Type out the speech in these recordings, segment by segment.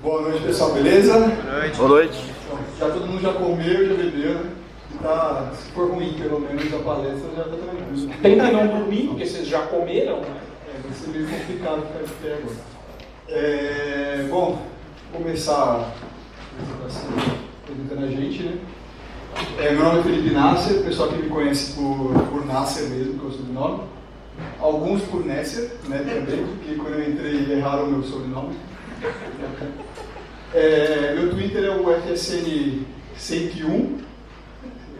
Boa noite, pessoal, beleza? Boa noite. Boa noite. Já todo mundo já comeu, já bebeu, né? Tá, se for ruim, pelo menos, a palestra já tá tranquilo. Tentem não dormir, porque vocês já comeram, né? Vai ser meio complicado ficar de pé agora. Bom, vou começar a apresentando a gente, né? Meu nome é Felipe Nasser, o pessoal que me conhece por Nasser mesmo, que é o sobrenome. Alguns por Nesser, né, também, porque quando eu entrei erraram o meu sobrenome. Meu Twitter é o FSN 101.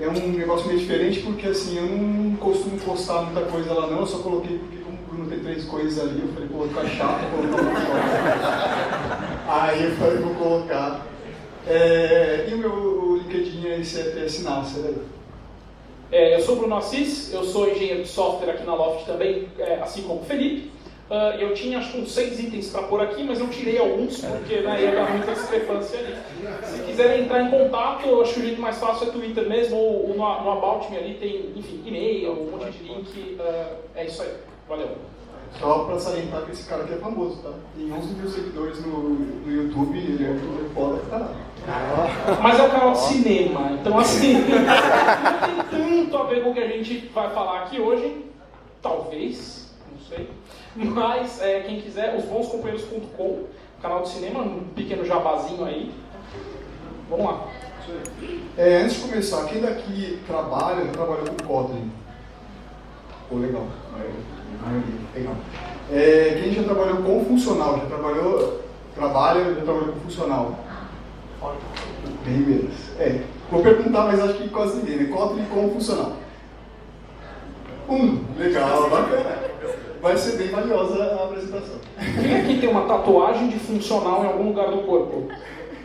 É um negócio meio diferente porque assim, eu não costumo postar muita coisa lá não, eu só coloquei porque como o Bruno tem 3 coisas ali, eu falei, pô, vai ficar chato colocar uma só. Aí eu falei, vou colocar. E o meu LinkedIn é esse FS Nasser aí. Eu sou o Bruno Assis, eu sou engenheiro de software aqui na Loft também, assim como o Felipe. Eu tinha acho que uns 6 itens para pôr aqui, mas eu tirei alguns porque ia dar muita discrepância ali. Se quiserem entrar em contato, eu acho que o jeito mais fácil é Twitter mesmo, ou no About Me ali tem, enfim, e-mail, um monte de link. É isso aí. Valeu. Só para salientar que esse cara aqui é famoso, tá? Tem 11 mil seguidores no YouTube, ele é um foda que tá lá. Mas é um canal de cinema, então assim, não tem tanto a ver com o que a gente vai falar aqui hoje. Talvez, não sei. Mas, quem quiser, osbonscompanheiros.com, canal de cinema, um pequeno jabazinho aí. Vamos lá. Antes de começar, quem daqui trabalhou com Kotlin? Pô, legal. Legal. Quem já trabalhou com funcional? Já trabalhou com funcional? Bem menos. Vou perguntar, mas acho que quase ninguém, né? Kotlin com funcional. Legal, bacana. Vai ser bem valiosa a apresentação. Quem aqui tem uma tatuagem de funcional em algum lugar do corpo?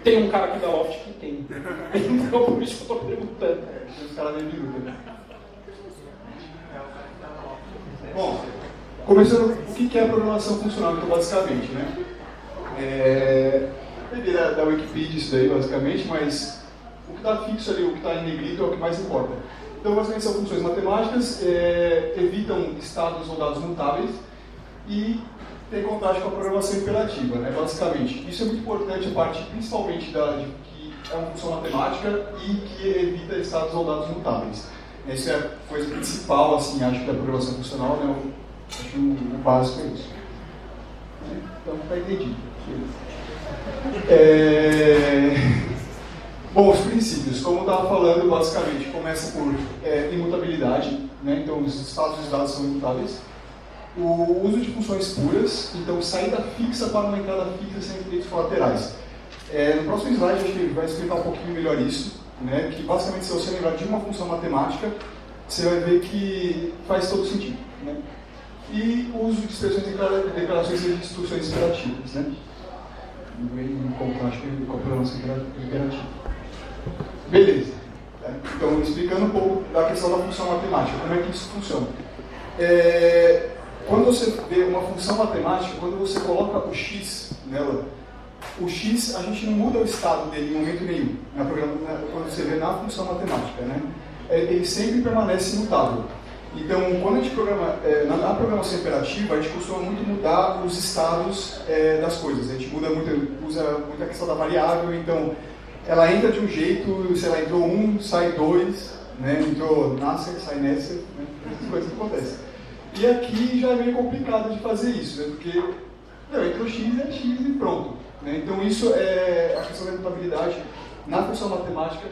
Tem um cara aqui da Loft que tem. Então, por isso que eu estou perguntando. Os caras meio biruta, né? Bom, começando, o que é a programação funcional, então, basicamente, né? Peguei da Wikipedia isso daí, basicamente, mas o que está fixo ali, o que está em negrito é o que mais importa. Então, basicamente, são funções matemáticas, evitam estados ou dados mutáveis e tem contato com a programação imperativa, né? Basicamente. Isso é muito importante, a parte principalmente de que é uma função matemática e que evita estados ou dados mutáveis. Essa é a coisa principal, assim, acho que da programação funcional, né? Acho que o básico é isso. Então, está entendido. Bom, os princípios, como eu estava falando, basicamente, começa por imutabilidade, né? Então os estados dos dados são imutáveis. O uso de funções puras, então saída fixa para uma entrada fixa sem efeitos colaterais. No próximo slide a gente vai explicar um pouquinho melhor isso, né? Que basicamente se você lembrar de uma função matemática, você vai ver que faz todo sentido, né? E o uso de expressões, declarações e instruções imperativas, né? Em contraste com a programação imperativa. Beleza. Então, explicando um pouco da questão da função matemática, como é que isso funciona. Quando você vê uma função matemática, quando você coloca o x nela, o x a gente não muda o estado dele em momento nenhum, quando você vê na função matemática, né? Ele sempre permanece imutável. Então, quando a gente programa, na programação imperativa, a gente costuma muito mudar os estados das coisas. A gente usa muito a questão da variável, então ela entra de um jeito, sei lá, entrou 1, sai 2, né? Entrou Nasser, sai Nesser, né? Essas coisas que acontecem. E aqui já é meio complicado de fazer isso, né? Porque entrou x, é x e pronto. Né? Então isso a questão da imutabilidade na função matemática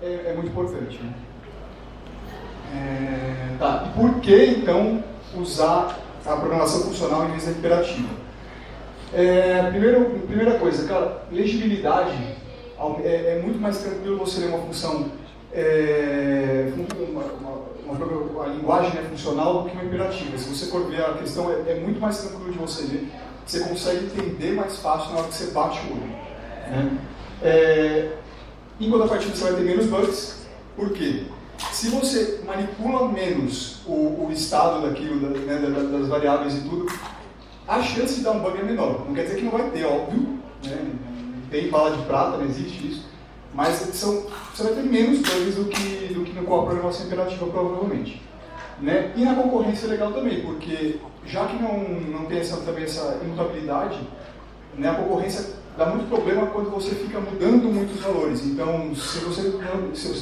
é muito importante. Né? E por que então usar a programação funcional em vez da imperativa? Primeira coisa, cara, legibilidade. É muito mais tranquilo você ler uma função, uma linguagem funcional do que uma imperativa. Se você for ver a questão, é muito mais tranquilo de você ler. Você consegue entender mais fácil na hora que você bate o olho. Né? Em contrapartida, você vai ter menos bugs. Por quê? Se você manipula menos o estado daquilo, das variáveis e tudo, a chance de dar um bug é menor. Não quer dizer que não vai ter, óbvio. Né? Tem bala de prata, não existe isso, mas você vai ter menos bugs do que com a programação imperativa, provavelmente. Né? E na concorrência é legal também, porque já que não tem também essa imutabilidade, né, a concorrência dá muito problema quando você fica mudando muitos valores. Então, se você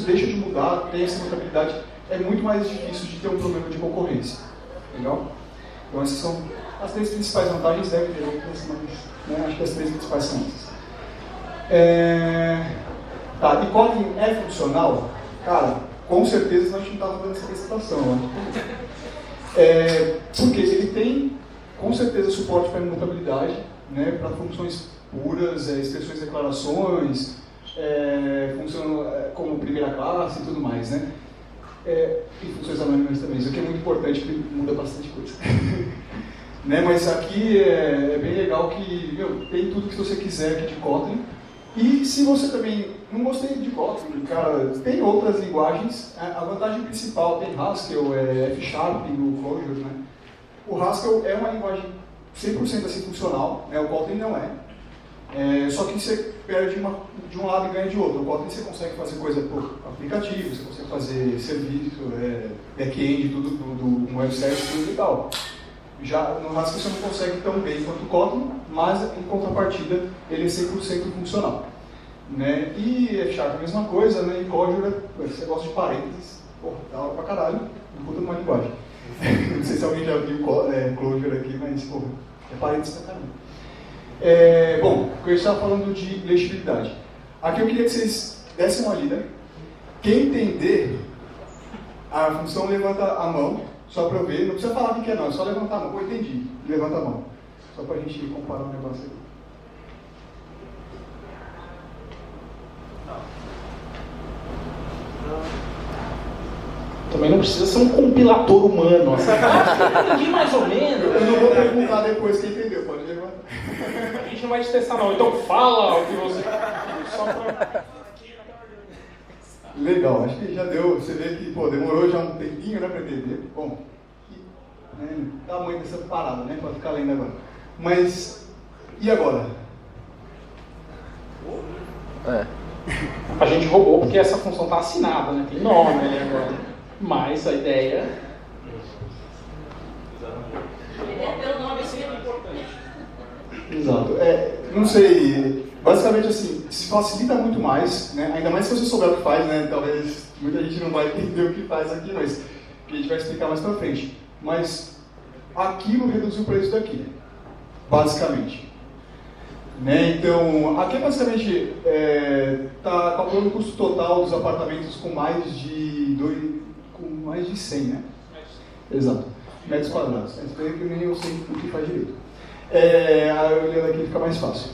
deixa de mudar, tem essa mutabilidade, é muito mais difícil de ter um problema de concorrência. Legal? Então, essas são as 3 principais vantagens, deve ter outras, mas acho que as 3 principais são essas. Tá, e Kotlin é funcional? Cara, com certeza a gente não estava dando essa apresentação. Porque ele tem, com certeza, suporte para imutabilidade, né, para funções puras, expressões, declarações, funciona como primeira classe e tudo mais, né? E funções anônimas também, isso aqui é muito importante porque muda bastante coisa. Né, mas aqui é bem legal que tem tudo que você quiser aqui de Kotlin. E se você também não gostei de Kotlin, cara, tem outras linguagens. A vantagem principal tem Haskell, F#, o Clojure, né? O Haskell é uma linguagem 100% assim funcional, né? O Kotlin não é. Só que você perde de um lado e ganha de outro. O Kotlin você consegue fazer coisa por aplicativo, você consegue fazer serviço, back-end, tudo do website, tudo e tal. Já no Haskell você não consegue tão bem quanto o Kotlin, mas em contrapartida ele é 100% funcional. Né? E F# a mesma coisa, né? E Clojure, você gosta de parênteses, da hora pra caralho, puta numa linguagem. Não sei se alguém já viu Clojure aqui, mas é parênteses pra caralho. Bom, eu estava falando de legibilidade. Aqui eu queria que vocês dessem uma lida. Quem entender a função levanta a mão, só para eu ver, não precisa falar o que é não, é só levantar a mão. Pô, entendi, levanta a mão. Só para a gente comparar um negócio aqui. Também não precisa ser um compilador humano, assim. Eu entendi mais ou menos. Eu não vou perguntar depois quem entendeu, pode levantar. A gente não vai te testar não, então fala o que você... Só pra... Legal, acho que já deu, você vê que demorou já um tempinho, né, para entender. Bom, tamanho dessa parada, né, para ficar lendo agora. Mas, e agora? A gente roubou porque essa função está assinada, né, tem nome ali agora. Mas a ideia... Pelo nome assim é importante. Exato, não sei, basicamente assim, se facilita muito mais, né? Ainda mais se você souber o que faz, né? Talvez muita gente não vai entender o que faz aqui, mas a gente vai explicar mais pra frente. Mas aquilo reduziu o preço daqui, basicamente. Né? Então, aqui basicamente está calculando o custo total dos apartamentos com mais de 100, né? Exato, metros quadrados. Isso daí que nem eu sei o que faz direito. Olhando aqui fica mais fácil.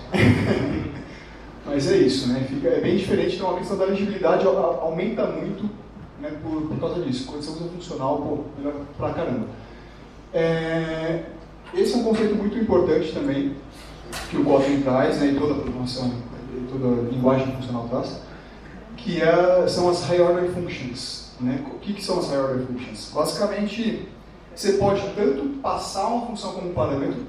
Mas é isso, né? É bem diferente, então a questão da legibilidade aumenta muito, né, por causa disso. Quando você usa funcional, melhor pra caramba. Esse é um conceito muito importante também, que o Kotlin traz, né, e toda a programação, toda a linguagem funcional traz, que são as high order functions. Né? O que são as high order functions? Basicamente, você pode tanto passar uma função como parâmetro,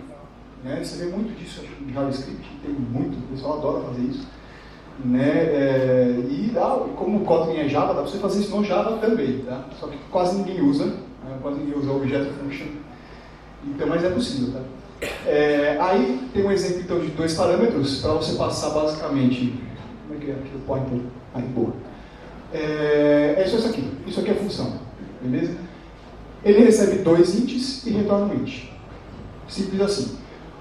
né? Você vê muito disso em JavaScript, tem muito, o pessoal adora fazer isso. Né? Como o Kotlin é Java, dá para você fazer isso no Java também, tá? Só que quase ninguém usa, né? Quase ninguém usa o Object Function, então, mas é possível. Tá? Aí tem um exemplo então, de 2 parâmetros para você passar basicamente. Como é que é aqui o pointer? Aí, boa. Isso aqui é a função, beleza? Ele recebe 2 ints e retorna um int. Simples assim.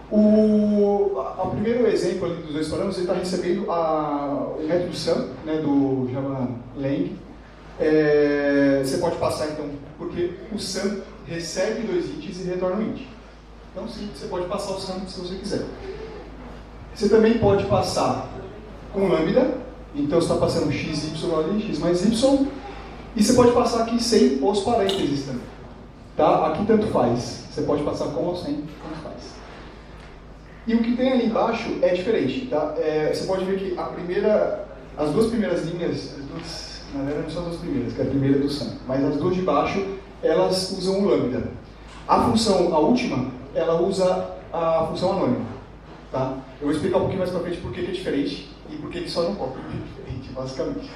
O primeiro exemplo ali dos 2 parâmetros, ele está recebendo o método sum, né, do Java Lang. Você pode passar então, porque o sum recebe 2 ints e retorna um int. Então sim, você pode passar o sum se você quiser. Você também pode passar com lambda, então você está passando x, y ali, x mais y, e você pode passar aqui sem os parênteses também. Tá? Aqui tanto faz, você pode passar com ou sem, tanto faz. E o que tem ali embaixo é diferente, tá? Você pode ver que as 2 primeiras linhas, na verdade não são as 2 primeiras, que é a primeira do sum, mas as 2 de baixo, elas usam o lambda. A última, ela usa a função anônima, tá? Eu vou explicar um pouquinho mais pra frente por que é diferente e por que ele só não copia, é diferente, basicamente.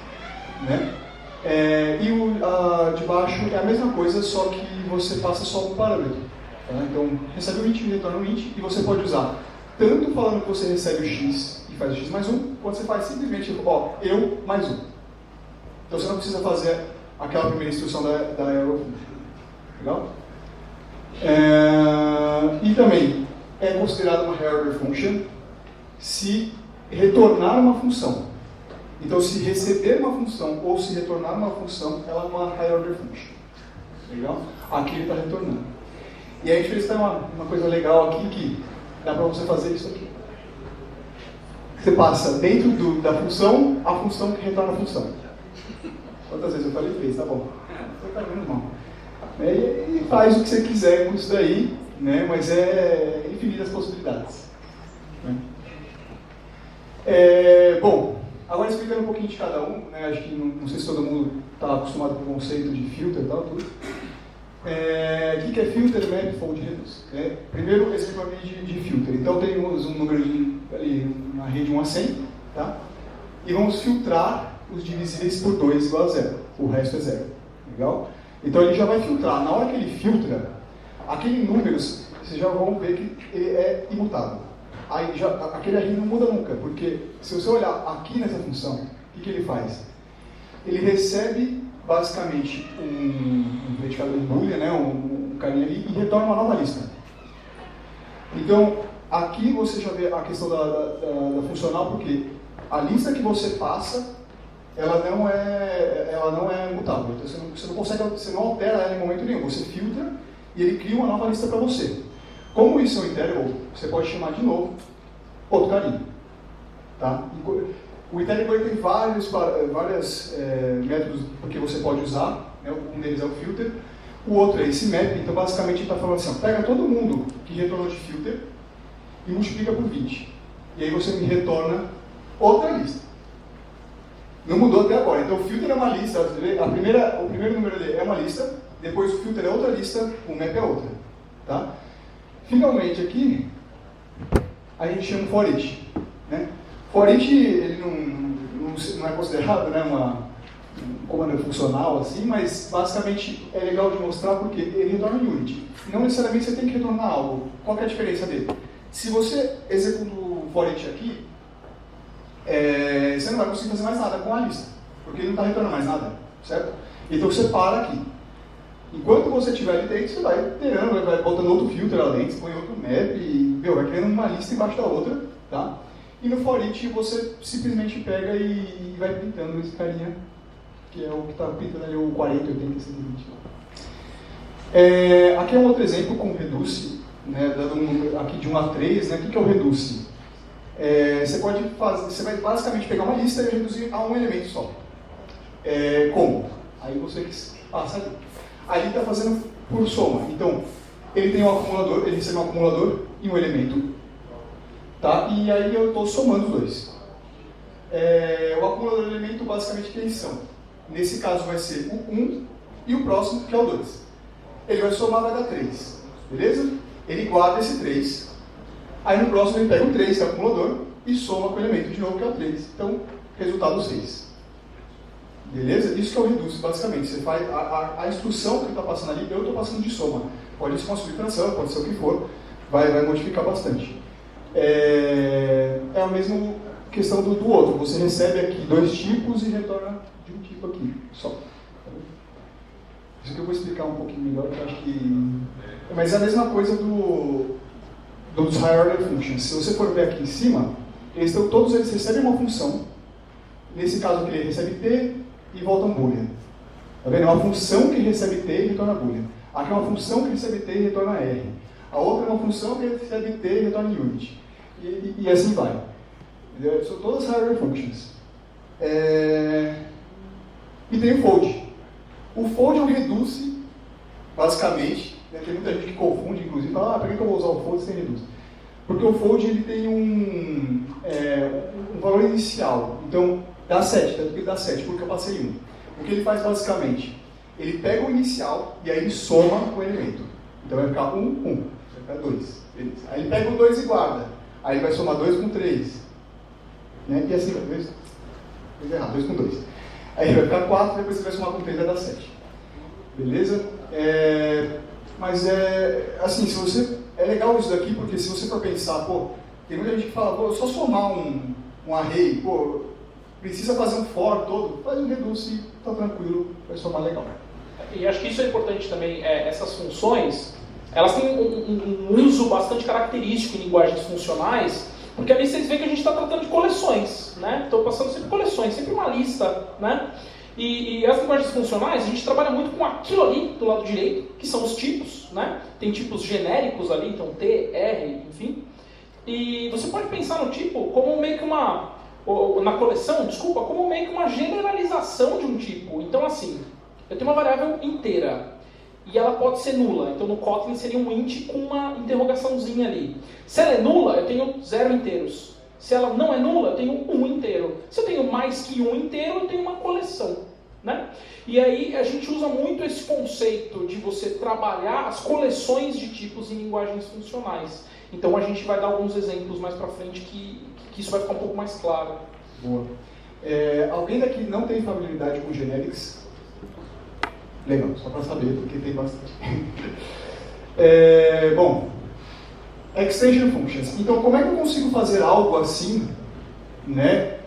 Né? De baixo é a mesma coisa, só que você passa só um parâmetro. Tá? Então, recebe o int, retorna o int, e você pode usar tanto falando que você recebe o x e que faz o x mais 1, quando você faz simplesmente, ó, eu mais 1. Então você não precisa fazer aquela primeira instrução da arrow function. Legal? E também é considerado uma higher order function se retornar uma função. Então, se receber uma função ou se retornar uma função, ela é uma higher order function. Legal? Aqui ele está retornando. E aí a gente fez uma coisa legal aqui que dá para você fazer isso aqui. Você passa dentro da função a função que retorna a função. Quantas vezes eu falei fez? Tá bom. Então tá vendo mal. E faz o que você quiser com isso daí, né? Mas é infinitas possibilidades. Né? Bom, agora explicando um pouquinho de cada um, né? Acho que não sei se todo mundo está acostumado com o conceito de filter e tal, tudo. O que é filter, map, fold, reduce? Primeiro, exemplo de filter. Então, temos um número ali, uma rede 1 a 100, tá? E vamos filtrar os divisíveis por 2 igual a 0. O resto é 0. Legal? Então, ele já vai filtrar. Na hora que ele filtra, aquele número, vocês já vão ver que ele é imutável. Aí, aquele ali não muda nunca, porque se você olhar aqui nessa função, o que ele faz? Ele recebe basicamente um verificador de boolean, né, um carinha ali, e retorna uma nova lista. Então, aqui você já vê a questão da funcional, porque a lista que você passa, ela não é mutável. Então, você não altera ela em momento nenhum. Você filtra e ele cria uma nova lista para você. Como isso é um interval, você pode chamar de novo outro carinha. Tá? O interval tem vários métodos que você pode usar, né? Um deles é o filter, o outro é esse map. Então basicamente ele está falando assim, pega todo mundo que retornou de filter e multiplica por 20. E aí você me retorna outra lista. Não mudou até agora. Então o filter é uma lista, o primeiro número dele é uma lista, depois o filter é outra lista, o map é outra. Tá? Finalmente aqui, a gente chama for each. Né? For each, ele não é considerado, né, um comando funcional, assim, mas basicamente é legal de mostrar porque ele retorna em Unity. Não necessariamente você tem que retornar algo. Qual que é a diferença dele? Se você executa o for each aqui, você não vai conseguir fazer mais nada com a lista, porque ele não está retornando mais nada, certo? Então você para aqui. Enquanto você estiver ali dentro, você vai iterando, vai botando outro filtro lá dentro, põe outro map e vai criando uma lista embaixo da outra, tá? E no for each você simplesmente pega e vai pintando esse carinha, que é o que está pintando ali o 40, 80, 120. Aqui é um outro exemplo com o reduce, né, dando aqui de 1 a 3, né? O que é o reduce? Você vai basicamente pegar uma lista e reduzir a um elemento só. Como? Aí você passa ali. Aí ele está fazendo por soma. Então, ele tem um acumulador, ele recebe um acumulador e um elemento. Tá? E aí eu estou somando os dois. O acumulador e o elemento basicamente quem são? Nesse caso vai ser o 1 e o próximo, que é o 2. Ele vai somar, vai dar 3. Beleza? Ele guarda esse 3. Aí no próximo ele pega o 3, que é o acumulador, e soma com o elemento de novo, que é o 3. Então, resultado 6. Beleza? Isso que é o reduce, basicamente. Você faz a instrução que ele está passando ali, eu estou passando de soma. Pode ser uma subtração, pode ser o que for, vai modificar bastante. A mesma questão do outro. Você recebe aqui 2 tipos e retorna de um tipo aqui, só. Isso que eu vou explicar um pouquinho melhor, que eu acho que... Mas é a mesma coisa dos higher order functions. Se você for ver aqui em cima, todos eles recebem uma função. Nesse caso aqui ele recebe t e volta um boolean. Tá vendo? É uma função que recebe t e retorna boolean. Aqui é uma função que recebe t e retorna r. A outra é uma função que recebe t e retorna unit. E assim vai. São todas higher order functions. E tem o fold. O fold é um reduce, basicamente. Tem muita gente que confunde, inclusive, fala, por que eu vou usar o fold sem reduce? Porque o fold ele tem um valor inicial. Então, dá 7, tanto que ele dá 7, porque eu passei 1. O que ele faz basicamente? Ele pega o inicial e aí ele soma com o elemento. Então vai ficar 1, 1. Vai ficar 2. Beleza. Aí ele pega o 2 e guarda. Aí ele vai somar 2 com 3. Né? E assim, 2 com 2. Aí ele vai ficar 4, depois você vai somar com 3 vai dar 7. Beleza? Mas assim, se você... É legal isso daqui, porque se você for pensar, tem muita gente que fala, vou só somar um array, pô, precisa fazer um for todo, faz um reduce e tá tranquilo, vai somar legal. E acho que isso é importante também, essas funções, elas têm um uso bastante característico em linguagens funcionais, porque ali vocês veem que a gente está tratando de coleções, né? Estou passando sempre coleções, sempre uma lista, né? E as linguagens funcionais, a gente trabalha muito com aquilo ali do lado direito, que são os tipos, né? Tem tipos genéricos ali, então T, R, enfim. E você pode pensar no tipo como meio que na coleção, desculpa, como meio que uma generalização de um tipo. Então assim, eu tenho uma variável inteira e ela pode ser nula. Então no Kotlin seria um int com uma interrogaçãozinha ali. Se ela é nula, eu tenho 0 inteiros. Se ela não é nula, eu tenho 1 inteiro. Se eu tenho mais que 1 inteiro, eu tenho uma coleção, né? E aí a gente usa muito esse conceito de você trabalhar as coleções de tipos em linguagens funcionais. Então a gente vai dar alguns exemplos mais pra frente que isso vai ficar um pouco mais claro. Boa. Alguém daqui não tem familiaridade com generics? Legal, só para saber, porque tem bastante. Bom, extension functions. Então, como é que eu consigo fazer algo assim, né?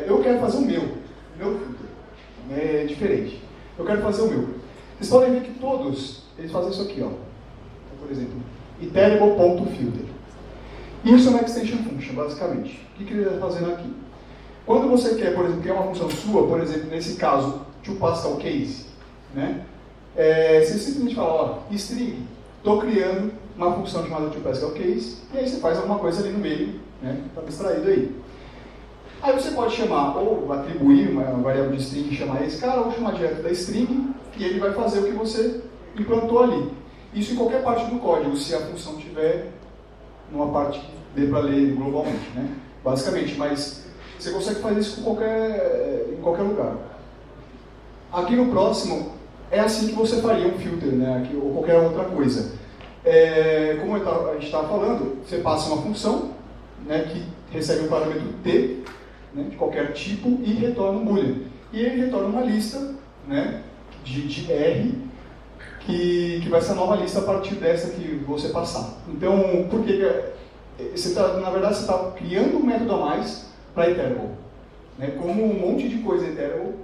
Eu quero fazer o meu filtro. É diferente. Eu quero fazer o meu. Vocês podem ver que todos, eles fazem isso aqui, ó. Então, por exemplo, iterable.filter. Isso é uma extension function, basicamente. O que ele está fazendo aqui? Quando você quer, por exemplo, criar uma função sua, por exemplo, nesse caso, toPascalCase, né? Você simplesmente fala, ó, string, estou criando uma função chamada toPascalCase, e aí você faz alguma coisa ali no meio, né? Está abstraído aí. Aí você pode chamar, ou atribuir uma variável de string e chamar esse cara, ou chamar direto da string, e ele vai fazer o que você implantou ali. Isso em qualquer parte do código, se a função tiver numa parte que dê para ler globalmente, né? Basicamente, mas você consegue fazer isso em qualquer lugar. Aqui no próximo, é assim que você faria um filter, né? Aqui, ou qualquer outra coisa. Como a gente estava falando, você passa uma função, né, que recebe um parâmetro T, né, de qualquer tipo, e retorna um boolean. E ele retorna uma lista, né, de R, que vai ser a nova lista a partir dessa que você passar. Então, por que na verdade, você está criando um método a mais para iterable. Né? Como um monte de coisa iterable,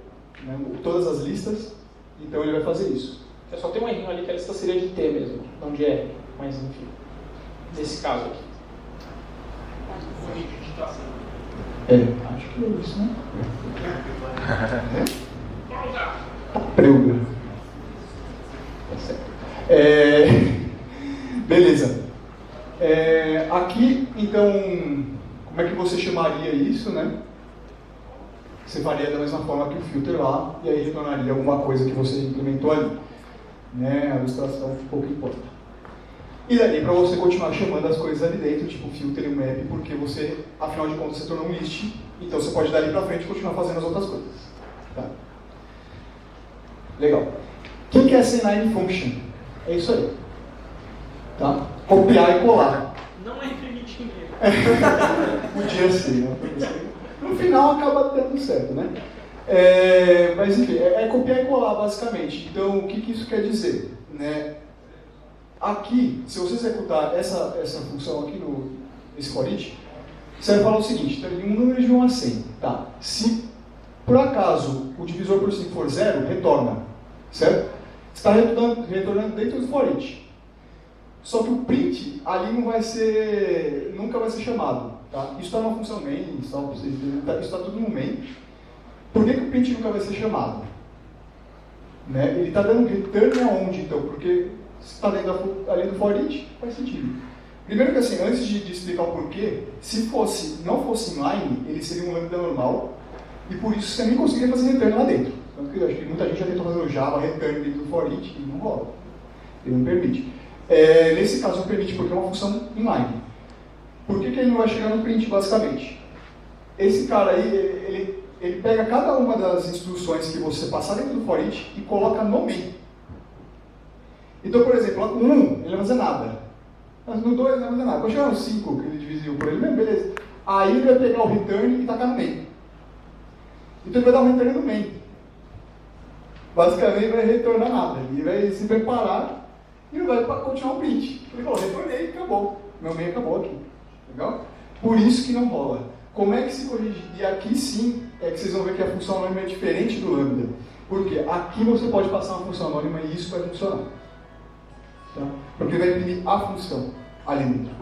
né? Todas as listas, então ele vai fazer isso. Eu só tem um errinho ali que a lista seria de T mesmo, não de R, mas enfim, nesse caso aqui. Acho que é isso, né? Preuga. Tá certo. Beleza. Aqui, então, como é que você chamaria isso, né? Você faria da mesma forma que o filter lá, e aí retornaria alguma coisa que você implementou ali. Né? A ilustração pouco importa. E daí, para você continuar chamando as coisas ali dentro, tipo filter e o map, porque você, afinal de contas, você tornou um list, então você pode dali para frente continuar fazendo as outras coisas. Tá? Legal. O que é C9 function? É isso aí. Tá? Copiar e colar. Não é imprimir dinheiro. Podia ser, né? No final acaba dando certo, né? Mas enfim, é copiar e colar basicamente. Então, o que isso quer dizer? Né? Aqui, se você executar essa função aqui nesse for each, você vai falar o seguinte, tem um número de 1 a 100. Tá? Se por acaso o divisor por 5 for 0, retorna. Certo? Você está retornando dentro do for each. Só que o print ali nunca vai ser chamado. Tá? Isso está numa função main, só para vocês verem, isso está tudo no main. Por que o print nunca vai ser chamado? Né? Ele está dando return aonde então? Porque se está ali do for each, faz sentido. Primeiro que assim, antes de explicar o porquê, se não fosse inline, ele seria um lambda normal, e por isso você nem conseguiria fazer return lá dentro. Tanto que eu acho que muita gente já tentou fazer o Java return dentro do for each e não rola. Ele não permite. Nesse caso não permite porque é uma função inline. Por que ele não vai chegar no print, basicamente? Esse cara aí, ele pega cada uma das instruções que você passar dentro do for each e coloca no main. Então, por exemplo, no 1, ele não vai fazer nada. Mas no 2, ele não vai fazer nada. Quando chegar no 5, que ele dividiu por ele mesmo, beleza. Aí ele vai pegar o return e tacar no main. Então ele vai dar um return no main. Basicamente, ele vai retornar nada. Ele vai se preparar e vai continuar o print. Ele falou, retornei e acabou. Meu main acabou aqui. Legal? Por isso que não rola. Como é que se corrige? E aqui sim é que vocês vão ver que a função anônima é diferente do lambda. Porque aqui você pode passar uma função anônima e isso vai funcionar. Tá? Porque ele vai imprimir a função ali dentro.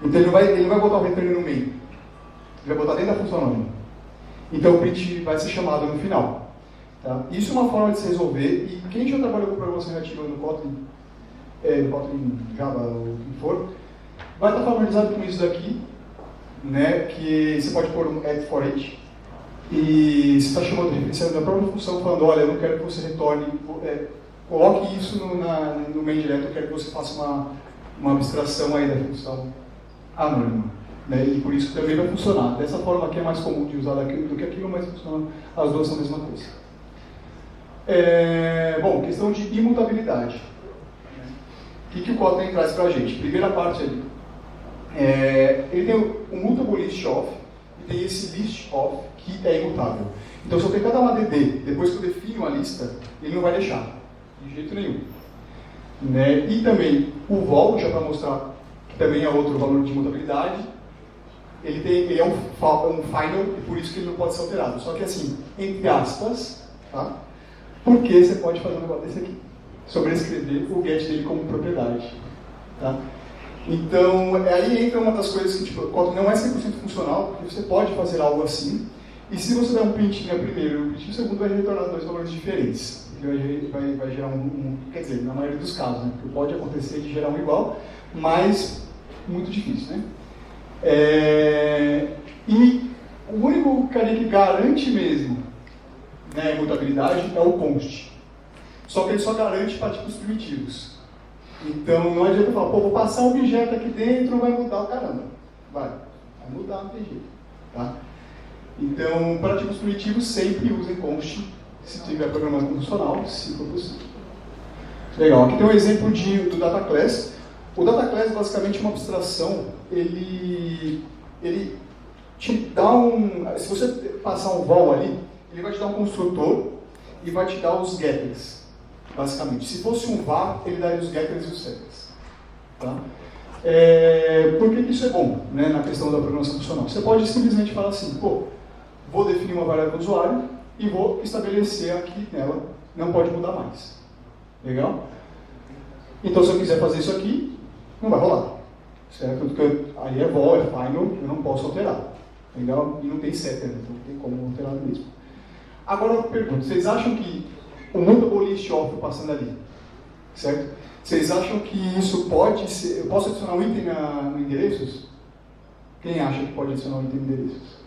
Então ele não vai botar o return no meio. Ele vai botar dentro da função anônima. Então o print vai ser chamado no final. Tá? Isso é uma forma de se resolver. E quem já trabalhou com programação reativa no Kotlin, Java ou o que for, vai estar familiarizado com isso daqui, né? Que você pode pôr um add for each. E você está chamando de referenciando da própria função, falando, olha, eu não quero que você retorne, coloque isso no main direto, eu quero que você faça uma abstração aí da função anônima. Né? E por isso também vai funcionar. Dessa forma aqui é mais comum de usar do que aquilo, mas funciona, as duas são a mesma coisa. Bom, questão de imutabilidade. O que o Kotlin traz para a gente? Primeira parte ali. Ele tem o mutable list of e tem esse list of que é imutável. Então, se eu tentar dar uma DD, depois que eu defino a lista, ele não vai deixar, de jeito nenhum. Né? E também o vol, já para mostrar que também é outro valor de imutabilidade, ele é um final e por isso que ele não pode ser alterado. Só que assim, entre aspas, tá? Porque você pode fazer um negócio desse aqui, sobrescrever o get dele como propriedade. Tá? Então, aí entra uma das coisas que tipo, o Kotlin não é 100% funcional, porque você pode fazer algo assim, e se você der um print no primeiro e um print no segundo, vai retornar dois valores diferentes. Vai gerar quer dizer, na maioria dos casos, né? Porque pode acontecer de gerar um igual, mas muito difícil, né? E o único carinha que garante mesmo, né, a imutabilidade é o const. Só que ele só garante para tipos primitivos. Então não adianta falar, vou passar um objeto aqui dentro, não vai mudar o caramba. Vai mudar, não tem jeito. Tá? Então, para tipos primitivos, sempre usem const, se tiver programação funcional, se for possível. Legal, aqui tem um exemplo do data class. O data class basicamente é uma abstração, ele te dá se você passar um vol ali, ele vai te dar um construtor e vai te dar os getters, basicamente. Se fosse um var, ele daria os getters e os setters. Tá? Por que isso é bom, né, na questão da programação funcional? Você pode simplesmente falar assim, vou definir uma variável do usuário e vou estabelecer aqui nela, não pode mudar mais. Legal? Então, se eu quiser fazer isso aqui, não vai rolar. Certo? Porque aí é vol, é final, eu não posso alterar. Legal? E não tem setter, então não tem como alterar mesmo. Agora eu pergunto, vocês acham que o mutable list of passando ali, certo? Vocês acham que isso pode ser... Eu posso adicionar um item no endereços? Quem acha que pode adicionar um item no endereços?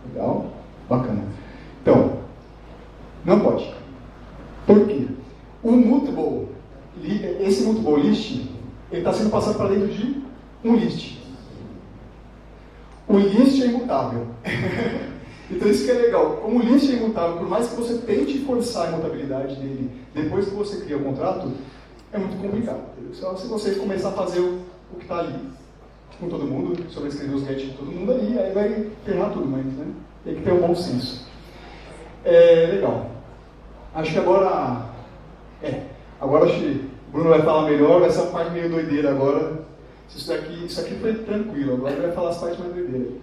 Legal? Bacana. Então, não pode. Por quê? Esse mutable list, ele está sendo passado para dentro de um list. O list é imutável. Então isso que é legal. Como o list é imutável, por mais que você tente forçar a imutabilidade dele depois que você cria o contrato, é muito complicado. Só se você começar a fazer o que está ali com todo mundo, sobrescrever os get de todo mundo ali, aí vai ferrar tudo, mas né, tem que ter um bom senso. Legal. Acho que agora... Agora acho que o Bruno vai falar melhor, essa parte meio doideira agora. Isso aqui foi tranquilo, agora ele vai falar as partes mais doideiras.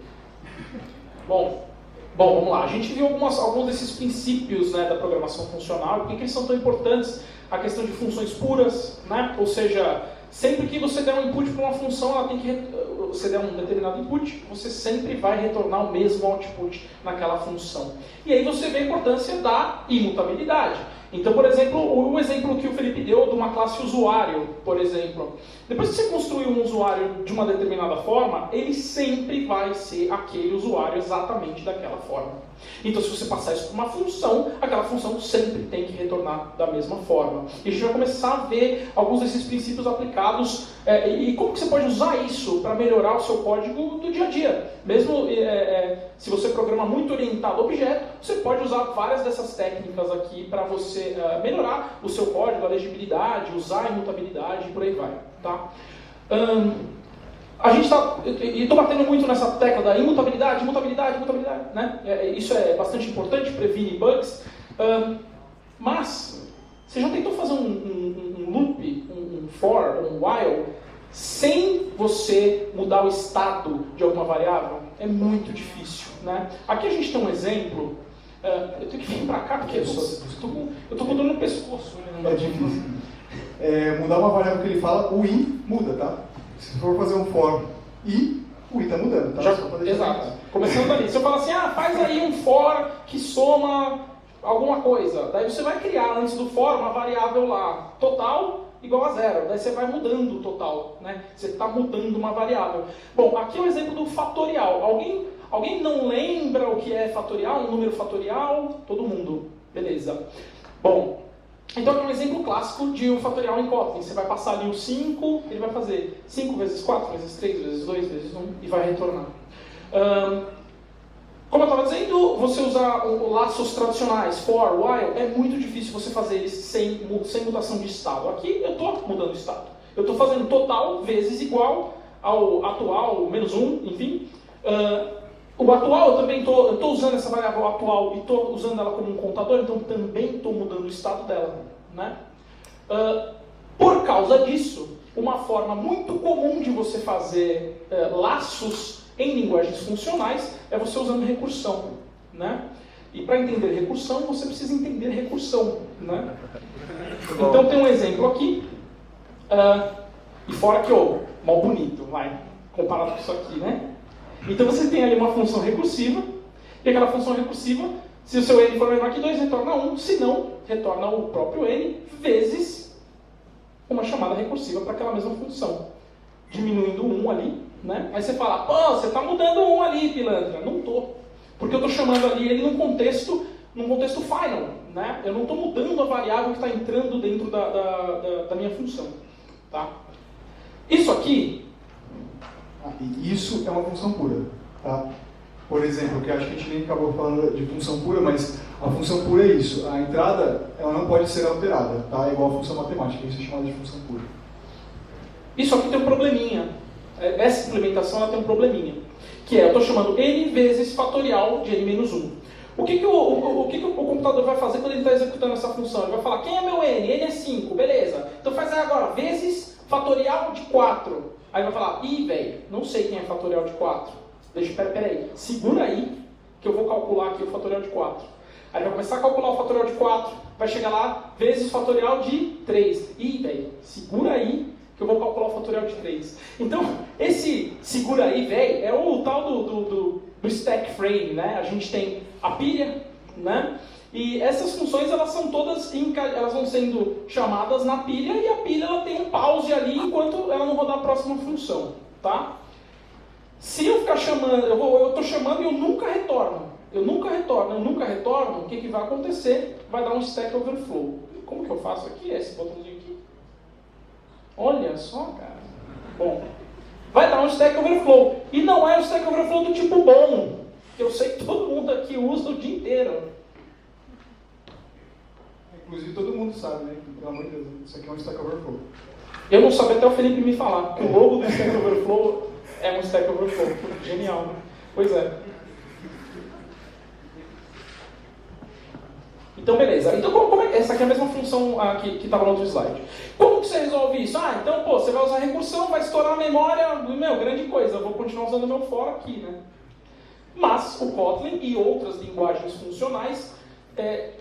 Bom, vamos lá. A gente viu alguns desses princípios, né, da programação funcional, por que eles são tão importantes, a questão de funções puras, né? Ou seja, sempre que você der um input para uma função, ela tem que você der um determinado input, você sempre vai retornar o mesmo output naquela função. E aí você vê a importância da imutabilidade. Então, por exemplo, o exemplo que o Felipe deu de uma classe usuário, por exemplo. Depois que você construir um usuário de uma determinada forma, ele sempre vai ser aquele usuário exatamente daquela forma. Então, se você passar isso para uma função, aquela função sempre tem que retornar da mesma forma. E a gente vai começar a ver alguns desses princípios aplicados e como que você pode usar isso para melhorar o seu código do dia a dia. Mesmo se você programa muito orientado a objeto, você pode usar várias dessas técnicas aqui para você melhorar o seu código, a legibilidade, usar a imutabilidade e por aí vai. Tá? A gente está, e estou batendo muito nessa tecla da imutabilidade, né? Isso é bastante importante, previne bugs. Mas, você já tentou fazer um loop, um for, um while, sem você mudar o estado de alguma variável? É muito difícil, né? Aqui a gente tem um exemplo. Eu tenho que vir para cá porque eu tô com dor no pescoço. É difícil. Mudar uma variável que ele fala, o i muda, tá? Se for fazer um for i, o i está mudando, tá? Exato. Começando dali. Se eu falar assim, faz aí um for que soma alguma coisa. Daí você vai criar antes do for uma variável lá, total igual a 0. Daí você vai mudando o total, né? Você está mudando uma variável. Bom, aqui é um exemplo do fatorial. Alguém não lembra o que é fatorial? Um número fatorial? Todo mundo. Beleza. Bom, então aqui é um exemplo clássico de um fatorial em Kotlin. Você vai passar ali o 5, ele vai fazer 5 vezes 4, vezes 3, vezes 2, vezes 1 e vai retornar. Como eu estava dizendo, você usar laços tradicionais, for, while, é muito difícil você fazer eles sem mutação de estado. Aqui eu estou mudando o estado. Eu estou fazendo total vezes igual ao atual, menos 1, enfim. O atual, eu também estou usando essa variável atual e estou usando ela como um contador, então também estou mudando o estado dela, né? Por causa disso, uma forma muito comum de você fazer laços em linguagens funcionais é você usando recursão, né? E para entender recursão, você precisa entender recursão, né? Então tem um exemplo aqui, e fora que, mal bonito, vai, comparado com isso aqui, né? Então você tem ali uma função recursiva, e aquela função recursiva, se o seu n for menor que 2, retorna 1, se não, retorna o próprio n vezes uma chamada recursiva para aquela mesma função, diminuindo 1 ali, né? Aí você fala, você está mudando 1 ali, pilantra. Não estou, porque eu estou chamando ali ele num contexto final, né? Eu não estou mudando a variável que está entrando dentro da minha função, tá? Isso aqui... Isso é uma função pura, tá? Por exemplo, que acho que a gente nem acabou falando de função pura, mas a função pura é isso. A entrada, ela não pode ser alterada, tá? É igual a função matemática, isso é chamado de função pura. Isso aqui tem um probleminha. Essa implementação ela tem um probleminha. Que eu estou chamando n vezes fatorial de n-1. O que o computador vai fazer quando ele está executando essa função? Ele vai falar, quem é meu n? N é 5, beleza. Então faz aí agora, vezes fatorial de 4. Aí vai falar, velho, não sei quem é fatorial de 4. Peraí, segura aí que eu vou calcular aqui o fatorial de 4. Aí vai começar a calcular o fatorial de 4, vai chegar lá, vezes fatorial de 3. Velho, segura aí que eu vou calcular o fatorial de 3. Então, esse segura aí, velho, é o tal do stack frame, né? A gente tem a pilha, né? E essas funções, elas são todas, elas vão sendo chamadas na pilha, e a pilha ela tem um pause ali enquanto ela não rodar a próxima função, tá? Se eu ficar chamando, eu estou chamando e eu nunca retorno, o que vai acontecer? Vai dar um stack overflow. Como que eu faço aqui? Esse botãozinho aqui. Olha só, cara. Bom, vai dar um stack overflow. E não é um stack overflow do tipo bom, que eu sei que todo mundo aqui usa o dia inteiro. Inclusive todo mundo sabe, né? Pelo amor de Deus, isso aqui é um Stack Overflow. Eu não sabia até o Felipe me falar que o logo do Stack Overflow é um Stack Overflow. Genial, né? Pois é. Então, beleza. Então, essa aqui é a mesma função que estava no outro slide. Como que você resolve isso? Então, você vai usar recursão, vai estourar a memória. Grande coisa, eu vou continuar usando o meu for aqui, né? Mas o Kotlin e outras linguagens funcionais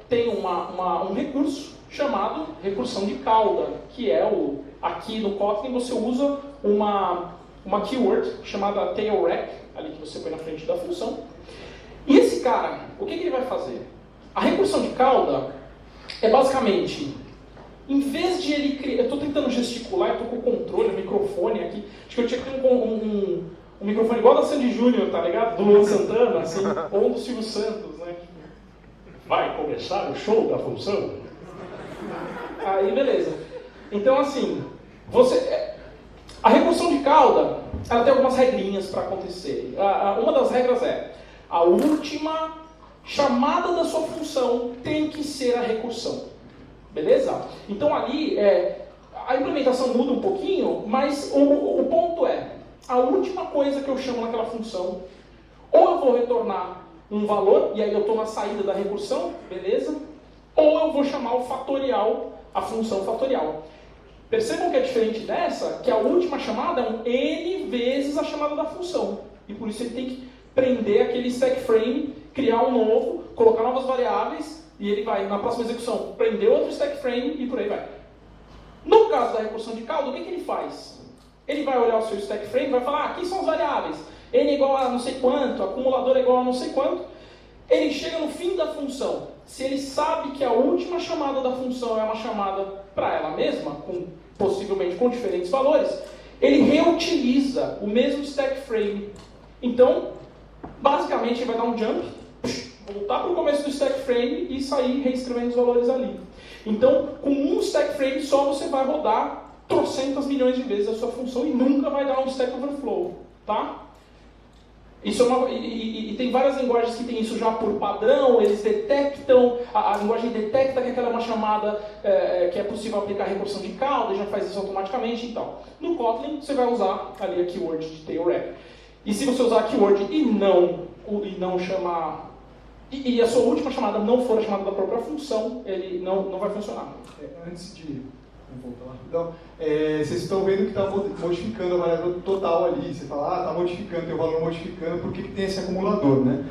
tem um recurso chamado recursão de cauda, que é aqui no Kotlin você usa uma keyword chamada tailRec, ali que você põe na frente da função. E esse cara, o que ele vai fazer? A recursão de cauda é basicamente, em vez de ele criar... Eu estou tentando gesticular, eu estou com o controle, o microfone aqui. Acho que eu tinha que ter um microfone igual da Sandy Júnior, tá ligado? Do Luan Santana, assim, ou do Silvio Santos, né? Vai começar o show da função? Aí, beleza. Então, assim, a recursão de cauda, ela tem algumas regrinhas para acontecer. Uma das regras é, a última chamada da sua função tem que ser a recursão. Beleza? Então, ali, a implementação muda um pouquinho, mas o ponto é, a última coisa que eu chamo naquela função, ou eu vou retornar um valor, e aí eu estou na saída da recursão, beleza? Ou eu vou chamar o fatorial, a função fatorial. Percebam que é diferente dessa, que a última chamada é um n vezes a chamada da função. E por isso ele tem que prender aquele stack frame, criar um novo, colocar novas variáveis, e ele vai, na próxima execução, prender outro stack frame e por aí vai. No caso da recursão de caldo, o que ele faz? Ele vai olhar o seu stack frame e vai falar, aqui são as variáveis, n é igual a não sei quanto, acumulador é igual a não sei quanto. Ele chega no fim da função. Se ele sabe que a última chamada da função é uma chamada para ela mesma, possivelmente com diferentes valores, ele reutiliza o mesmo stack frame. Então, basicamente, ele vai dar um jump, voltar para o começo do stack frame e sair reescrevendo os valores ali. Então, com um stack frame só, você vai rodar trocentas milhões de vezes a sua função e nunca vai dar um stack overflow, tá? Isso é e tem várias linguagens que tem isso já por padrão, eles detectam, a linguagem detecta que aquela é uma chamada que é possível aplicar recursão de cauda, e já faz isso automaticamente e tal. No Kotlin, você vai usar ali a keyword de tailwrap. E se você usar a keyword e não chamar, e a sua última chamada não for a chamada da própria função, ele não vai funcionar. Antes de voltar lá, então, vocês estão vendo que está modificando a variável total ali. Você fala, está modificando, tem o valor modificando, por que tem esse acumulador, né?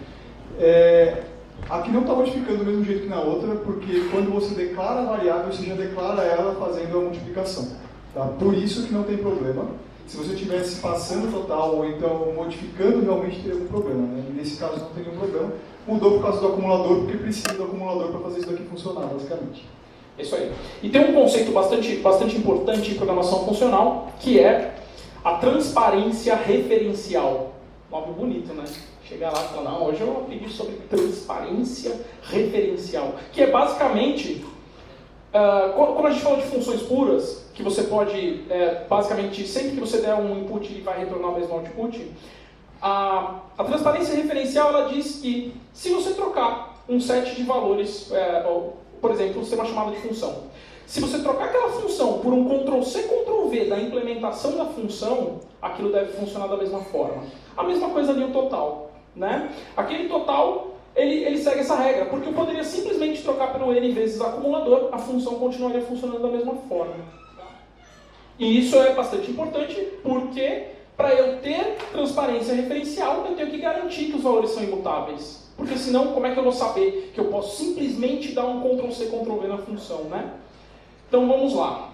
Aqui não está modificando do mesmo jeito que na outra, porque quando você declara a variável, você já declara ela fazendo a multiplicação. Tá? Por isso que não tem problema. Se você estivesse passando total ou então modificando, realmente teria algum problema, né? Nesse caso não tem nenhum problema. Mudou por causa do acumulador, porque precisa do acumulador para fazer isso daqui funcionar, basicamente. Isso aí. E tem um conceito bastante importante em programação funcional, que é a transparência referencial. Nome bonito, né? Chegar lá e falar, não, hoje eu vou pedir sobre transparência referencial, que é basicamente, como a gente falou de funções puras, que você pode, basicamente, sempre que você der um input, ele vai retornar o mesmo output. A transparência referencial, ela diz que se você trocar um set de valores, por exemplo, ser uma chamada de função. Se você trocar aquela função por um Ctrl+C, Ctrl+V da implementação da função, aquilo deve funcionar da mesma forma. A mesma coisa ali o total, né? Aquele total, ele segue essa regra, porque eu poderia simplesmente trocar pelo n vezes acumulador, a função continuaria funcionando da mesma forma. E isso é bastante importante, porque para eu ter transparência referencial, eu tenho que garantir que os valores são imutáveis. Porque senão, como é que eu vou saber que eu posso simplesmente dar um Ctrl+C, Ctrl+V na função, né? Então vamos lá.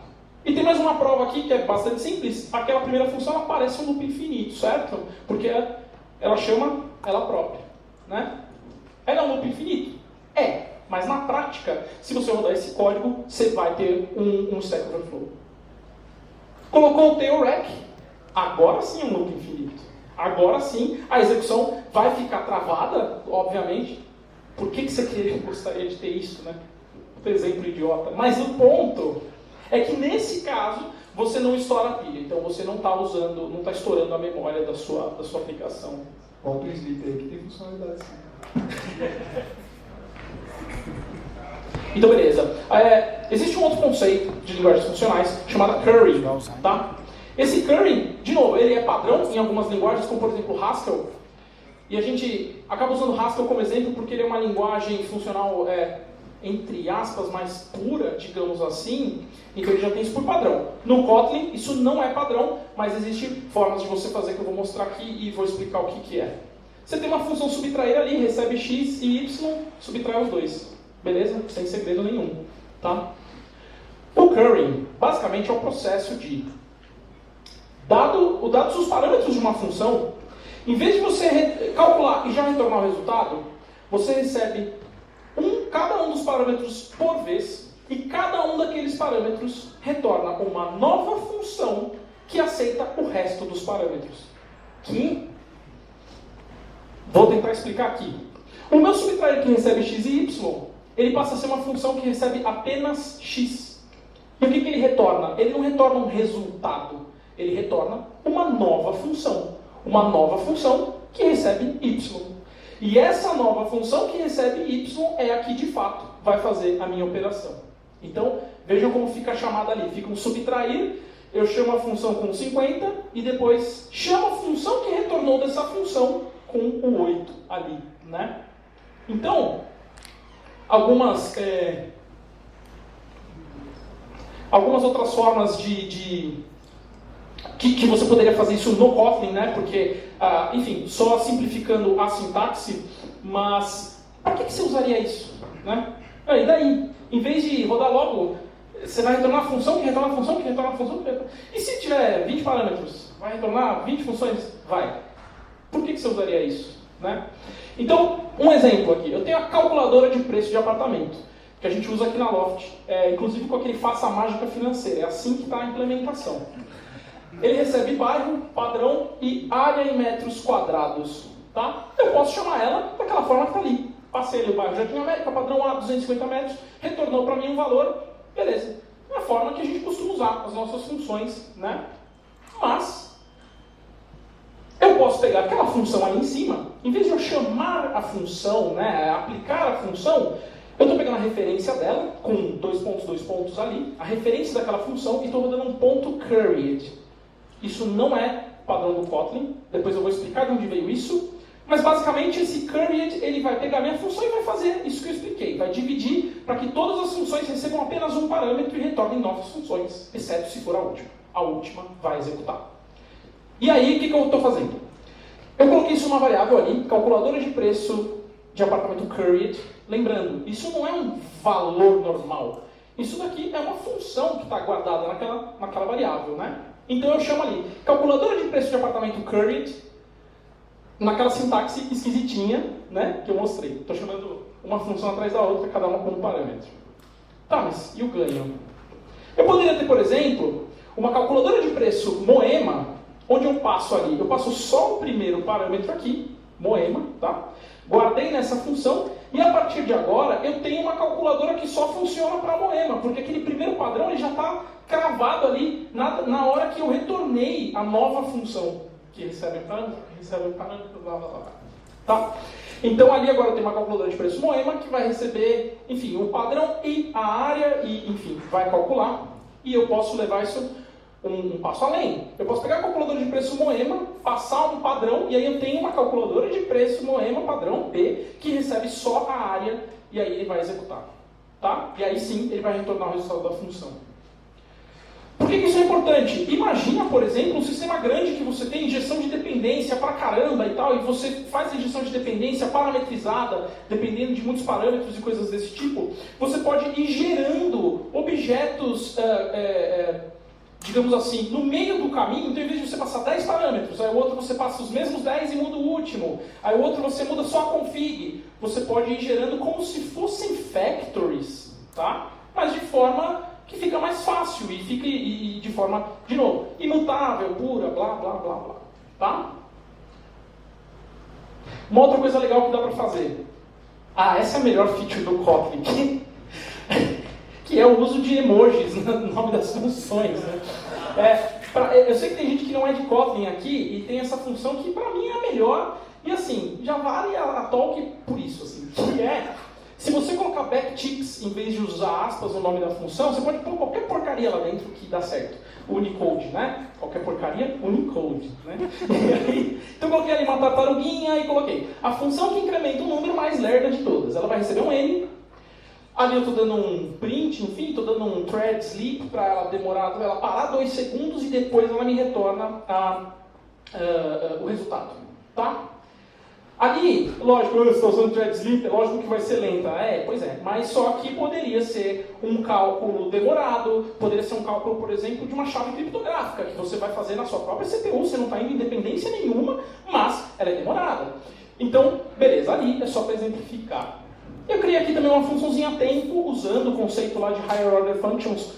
E tem mais uma prova aqui que é bastante simples. Aquela primeira função ela parece um loop infinito, certo? Porque ela chama ela própria, né? Ela é um loop infinito? Mas na prática, se você rodar esse código, você vai ter um Stack Overflow. Colocou o tailwrap, agora sim é um loop infinito. Agora sim, a execução vai ficar travada, obviamente. Por que você gostaria de ter isso, né? Por exemplo, idiota. Mas o ponto é que nesse caso, você não estoura a pilha. Então você não está usando, não está estourando a memória da sua aplicação. Volta o Sleep aí que tem funcionalidade sim. Então beleza. Existe um outro conceito de linguagens funcionais chamado currying, tá? Esse currying, de novo, ele é padrão em algumas linguagens, como por exemplo Haskell. E a gente acaba usando Haskell como exemplo porque ele é uma linguagem funcional, entre aspas, mais pura, digamos assim. Então ele já tem isso por padrão. No Kotlin, isso não é padrão, mas existem formas de você fazer que eu vou mostrar aqui e vou explicar o que é. Você tem uma função subtrair ali, recebe x e y, subtrai os dois. Beleza? Sem segredo nenhum. Tá? O currying, basicamente, é o processo de dados os parâmetros de uma função, em vez de você calcular e já retornar o resultado, você recebe cada um dos parâmetros por vez, e cada um daqueles parâmetros retorna uma nova função que aceita o resto dos parâmetros. Vou tentar explicar aqui. O meu subtrair que recebe x e y, ele passa a ser uma função que recebe apenas x. E o que ele retorna? Ele não retorna um resultado. Ele retorna uma nova função. Uma nova função que recebe y. E essa nova função que recebe y é a que, de fato, vai fazer a minha operação. Então, vejam como fica a chamada ali. Fica um subtrair, eu chamo a função com 50 e depois chamo a função que retornou dessa função com o 8 ali, né? Então, algumas outras formas de que você poderia fazer isso no Kotlin, né? Porque, enfim, só simplificando a sintaxe, mas para que você usaria isso? Né? E daí, em vez de rodar logo, você vai retornar a função, que retorna a função, que retorna a função, que retorna... E se tiver 20 parâmetros, vai retornar 20 funções? Vai. Por que você usaria isso? Né? Então, um exemplo aqui. Eu tenho a calculadora de preço de apartamento, que a gente usa aqui na Loft, inclusive com aquele faça mágica financeira. É assim que está a implementação. Ele recebe bairro, padrão e área em metros quadrados. Tá? Eu posso chamar ela daquela forma que está ali. Passei ali o bairro Jardim América, padrão A, 250 metros, retornou para mim um valor, beleza. É a forma que a gente costuma usar as nossas funções, né? Mas, eu posso pegar aquela função ali em cima, em vez de eu chamar a função, né, aplicar a função, eu estou pegando a referência dela, com 2 pontos ali, a referência daquela função, e estou rodando um ponto curried. Isso não é padrão do Kotlin, depois eu vou explicar de onde veio isso, mas basicamente esse curried, ele vai pegar a minha função e vai fazer isso que eu expliquei, vai dividir para que todas as funções recebam apenas um parâmetro e retornem novas funções, exceto se for a última. A última vai executar. E aí, o que eu estou fazendo? Eu coloquei isso numa variável ali, calculadora de preço de apartamento curried. Lembrando, isso não é um valor normal. Isso daqui é uma função que está guardada naquela variável, né? Então eu chamo ali, calculadora de preço de apartamento curried, naquela sintaxe esquisitinha, né, que eu mostrei. Estou chamando uma função atrás da outra, cada uma com um parâmetro. Tá, mas e o ganho? Eu poderia ter, por exemplo, uma calculadora de preço Moema, onde eu passo só o primeiro parâmetro aqui, Moema, tá? Guardei nessa função, e a partir de agora eu tenho uma calculadora que só funciona para Moema, porque aquele primeiro padrão ele já está cravado ali na hora que eu retornei a nova função, que recebe o parâmetro, blá blá blá. Tá? Então ali agora tem uma calculadora de preço Moema que vai receber, enfim, o padrão e a área, e enfim, vai calcular, e eu posso levar isso um passo além. Eu posso pegar a calculadora de preço Moema, passar um padrão, e aí eu tenho uma calculadora de preço Moema padrão P, que recebe só a área, e aí ele vai executar. Tá? E aí sim, ele vai retornar o resultado da função. Por que isso é importante? Imagina, por exemplo, um sistema grande que você tem injeção de dependência pra caramba e tal, e você faz a injeção de dependência parametrizada, dependendo de muitos parâmetros e coisas desse tipo. Você pode ir gerando objetos, digamos assim, no meio do caminho. Então, em vez de você passar 10 parâmetros, aí o outro você passa os mesmos 10 e muda o último, aí o outro você muda só a config. Você pode ir gerando como se fossem factories, tá? Mas de forma que fica mais fácil e fica de forma, de novo, imutável, pura, blá, blá, blá, blá. Tá? Uma outra coisa legal que dá para fazer. Essa é a melhor feature do Kotlin, que é o uso de emojis no nome das funções. Né? Eu sei que tem gente que não é de Kotlin aqui e tem essa função que para mim é a melhor. E assim, já vale a talk por isso, assim, que é... Se você colocar backticks em vez de usar aspas no nome da função, você pode pôr qualquer porcaria lá dentro que dá certo. Unicode, né? Qualquer porcaria, Unicode, né? Então eu coloquei ali uma tartaruguinha e coloquei a função que incrementa o número mais lerda de todas. Ela vai receber um N. Ali eu estou dando um print, enfim, estou dando um thread sleep para ela parar 2 segundos e depois ela me retorna o resultado. Tá? Ali, lógico, eu estou usando thread sleep, é lógico que vai ser lenta, pois é, mas só que poderia ser um cálculo demorado, poderia ser um cálculo, por exemplo, de uma chave criptográfica, que você vai fazer na sua própria CPU, você não está indo em independência nenhuma, mas ela é demorada. Então, beleza, ali é só para exemplificar. Eu criei aqui também uma funçãozinha tempo, usando o conceito lá de Higher Order Functions,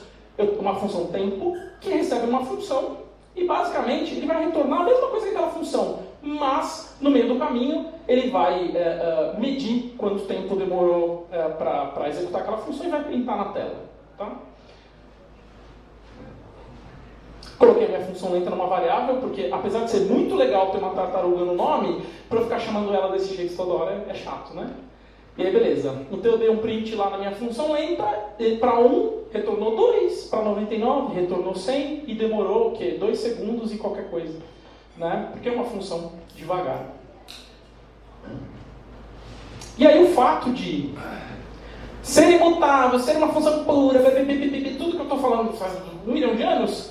uma função tempo, que recebe uma função, e basicamente ele vai retornar a mesma coisa que aquela função, mas no meio do caminho ele vai medir quanto tempo demorou para executar aquela função e vai printar na tela. Tá? Coloquei a minha função lenta numa variável, porque apesar de ser muito legal ter uma tartaruga no nome, para eu ficar chamando ela desse jeito toda hora é chato, né? E aí beleza, então eu dei um print lá na minha função lenta, para 1 retornou 2, para 99 retornou 100 e demorou o quê? 2 segundos e qualquer coisa, né? Porque é uma função devagar. E aí o fato de ser imutável, ser uma função pura, tudo que eu estou falando faz 1 milhão de anos,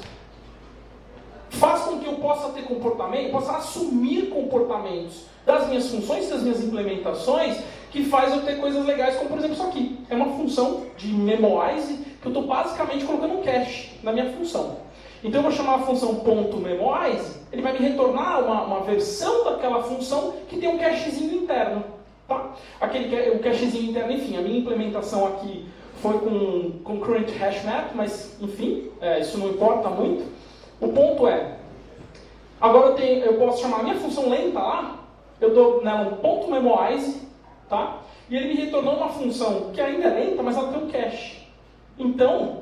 faz com que eu possa ter comportamento, possa assumir comportamentos das minhas funções, das minhas implementações, que faz eu ter coisas legais, como por exemplo isso aqui. É uma função de memorize que eu estou basicamente colocando um cache na minha função. Então eu vou chamar a função .memorize, ele vai me retornar uma versão daquela função que tem um cachezinho interno. Tá? O cachezinho interno, enfim, a minha implementação aqui foi com concurrent hash map, mas enfim, isso não importa muito. O ponto é, agora eu posso chamar a minha função lenta lá, eu dou nela um .memorize, tá? E ele me retornou uma função que ainda é lenta, mas ela tem um cache. Então,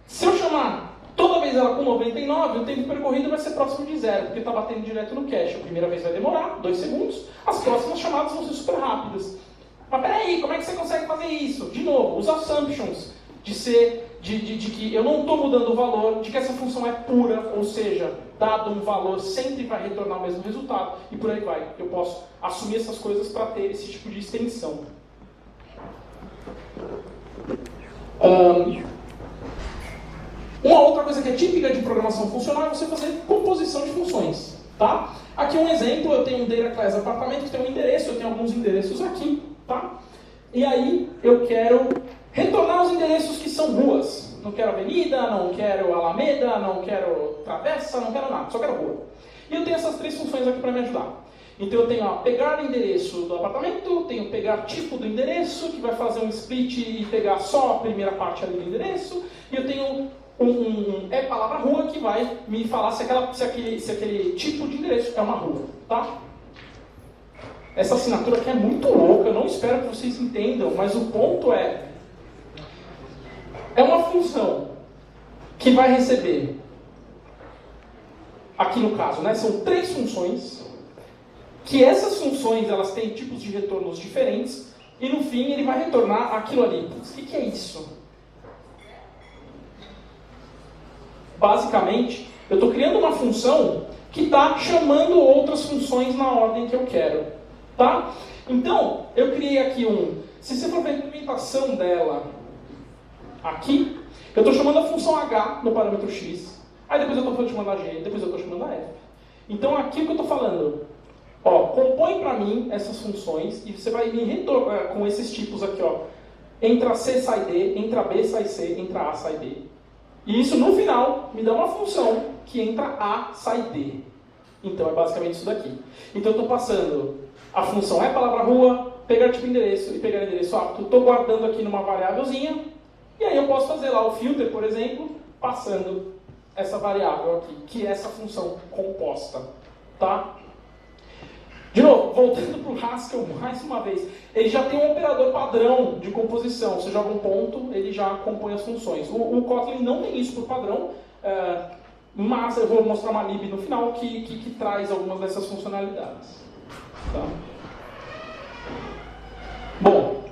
se eu chamar toda vez ela com 99, o tempo percorrido vai ser próximo de 0, porque está batendo direto no cache. A primeira vez vai demorar 2 segundos, as próximas chamadas vão ser super rápidas. Mas peraí, como é que você consegue fazer isso? De novo, os assumptions de que eu não estou mudando o valor, de que essa função é pura, ou seja, dado um valor sempre vai retornar o mesmo resultado, e por aí vai. Eu posso assumir essas coisas para ter esse tipo de extensão. Uma outra coisa que é típica de programação funcional é você fazer composição de funções. Tá? Aqui um exemplo, eu tenho um data class apartamento que tem um endereço, eu tenho alguns endereços aqui. Tá? E aí eu quero retornar os endereços que são ruas. Não quero avenida, não quero alameda, não quero travessa, não quero nada, só quero rua. E eu tenho essas 3 funções aqui para me ajudar. Então eu tenho pegar o endereço do apartamento, tenho pegar tipo do endereço, que vai fazer um split e pegar só a primeira parte ali do endereço, e eu tenho palavra rua, que vai me falar se aquele tipo de endereço é uma rua. Tá? Essa assinatura aqui é muito louca, eu não espero que vocês entendam, mas o ponto é uma função que vai receber, aqui no caso, né, são 3 funções, que essas funções elas têm tipos de retornos diferentes, e no fim ele vai retornar aquilo ali. Putz, o que é isso? Basicamente, eu estou criando uma função que está chamando outras funções na ordem que eu quero. Tá? Então, eu criei aqui se você for ver a implementação dela aqui, eu estou chamando a função H no parâmetro X, aí depois eu estou chamando a G, depois eu estou chamando a F. Então aqui o que eu estou falando, compõe para mim essas funções e você vai me retornar com esses tipos aqui, entra C, sai D, entra B, sai C, entra A, sai D. E isso no final me dá uma função que entra A, sai D. Então é basicamente isso daqui. Então eu estou passando a função palavra rua, pegar tipo endereço e pegar endereço apto, estou guardando aqui numa variávelzinha, e aí eu posso fazer lá o filter, por exemplo, passando essa variável aqui, que é essa função composta. Tá? De novo, voltando para o Haskell mais uma vez, ele já tem um operador padrão de composição. Você joga um ponto, ele já compõe as funções. O Kotlin não tem isso por padrão, mas eu vou mostrar uma lib no final que traz algumas dessas funcionalidades. Tá? Bom,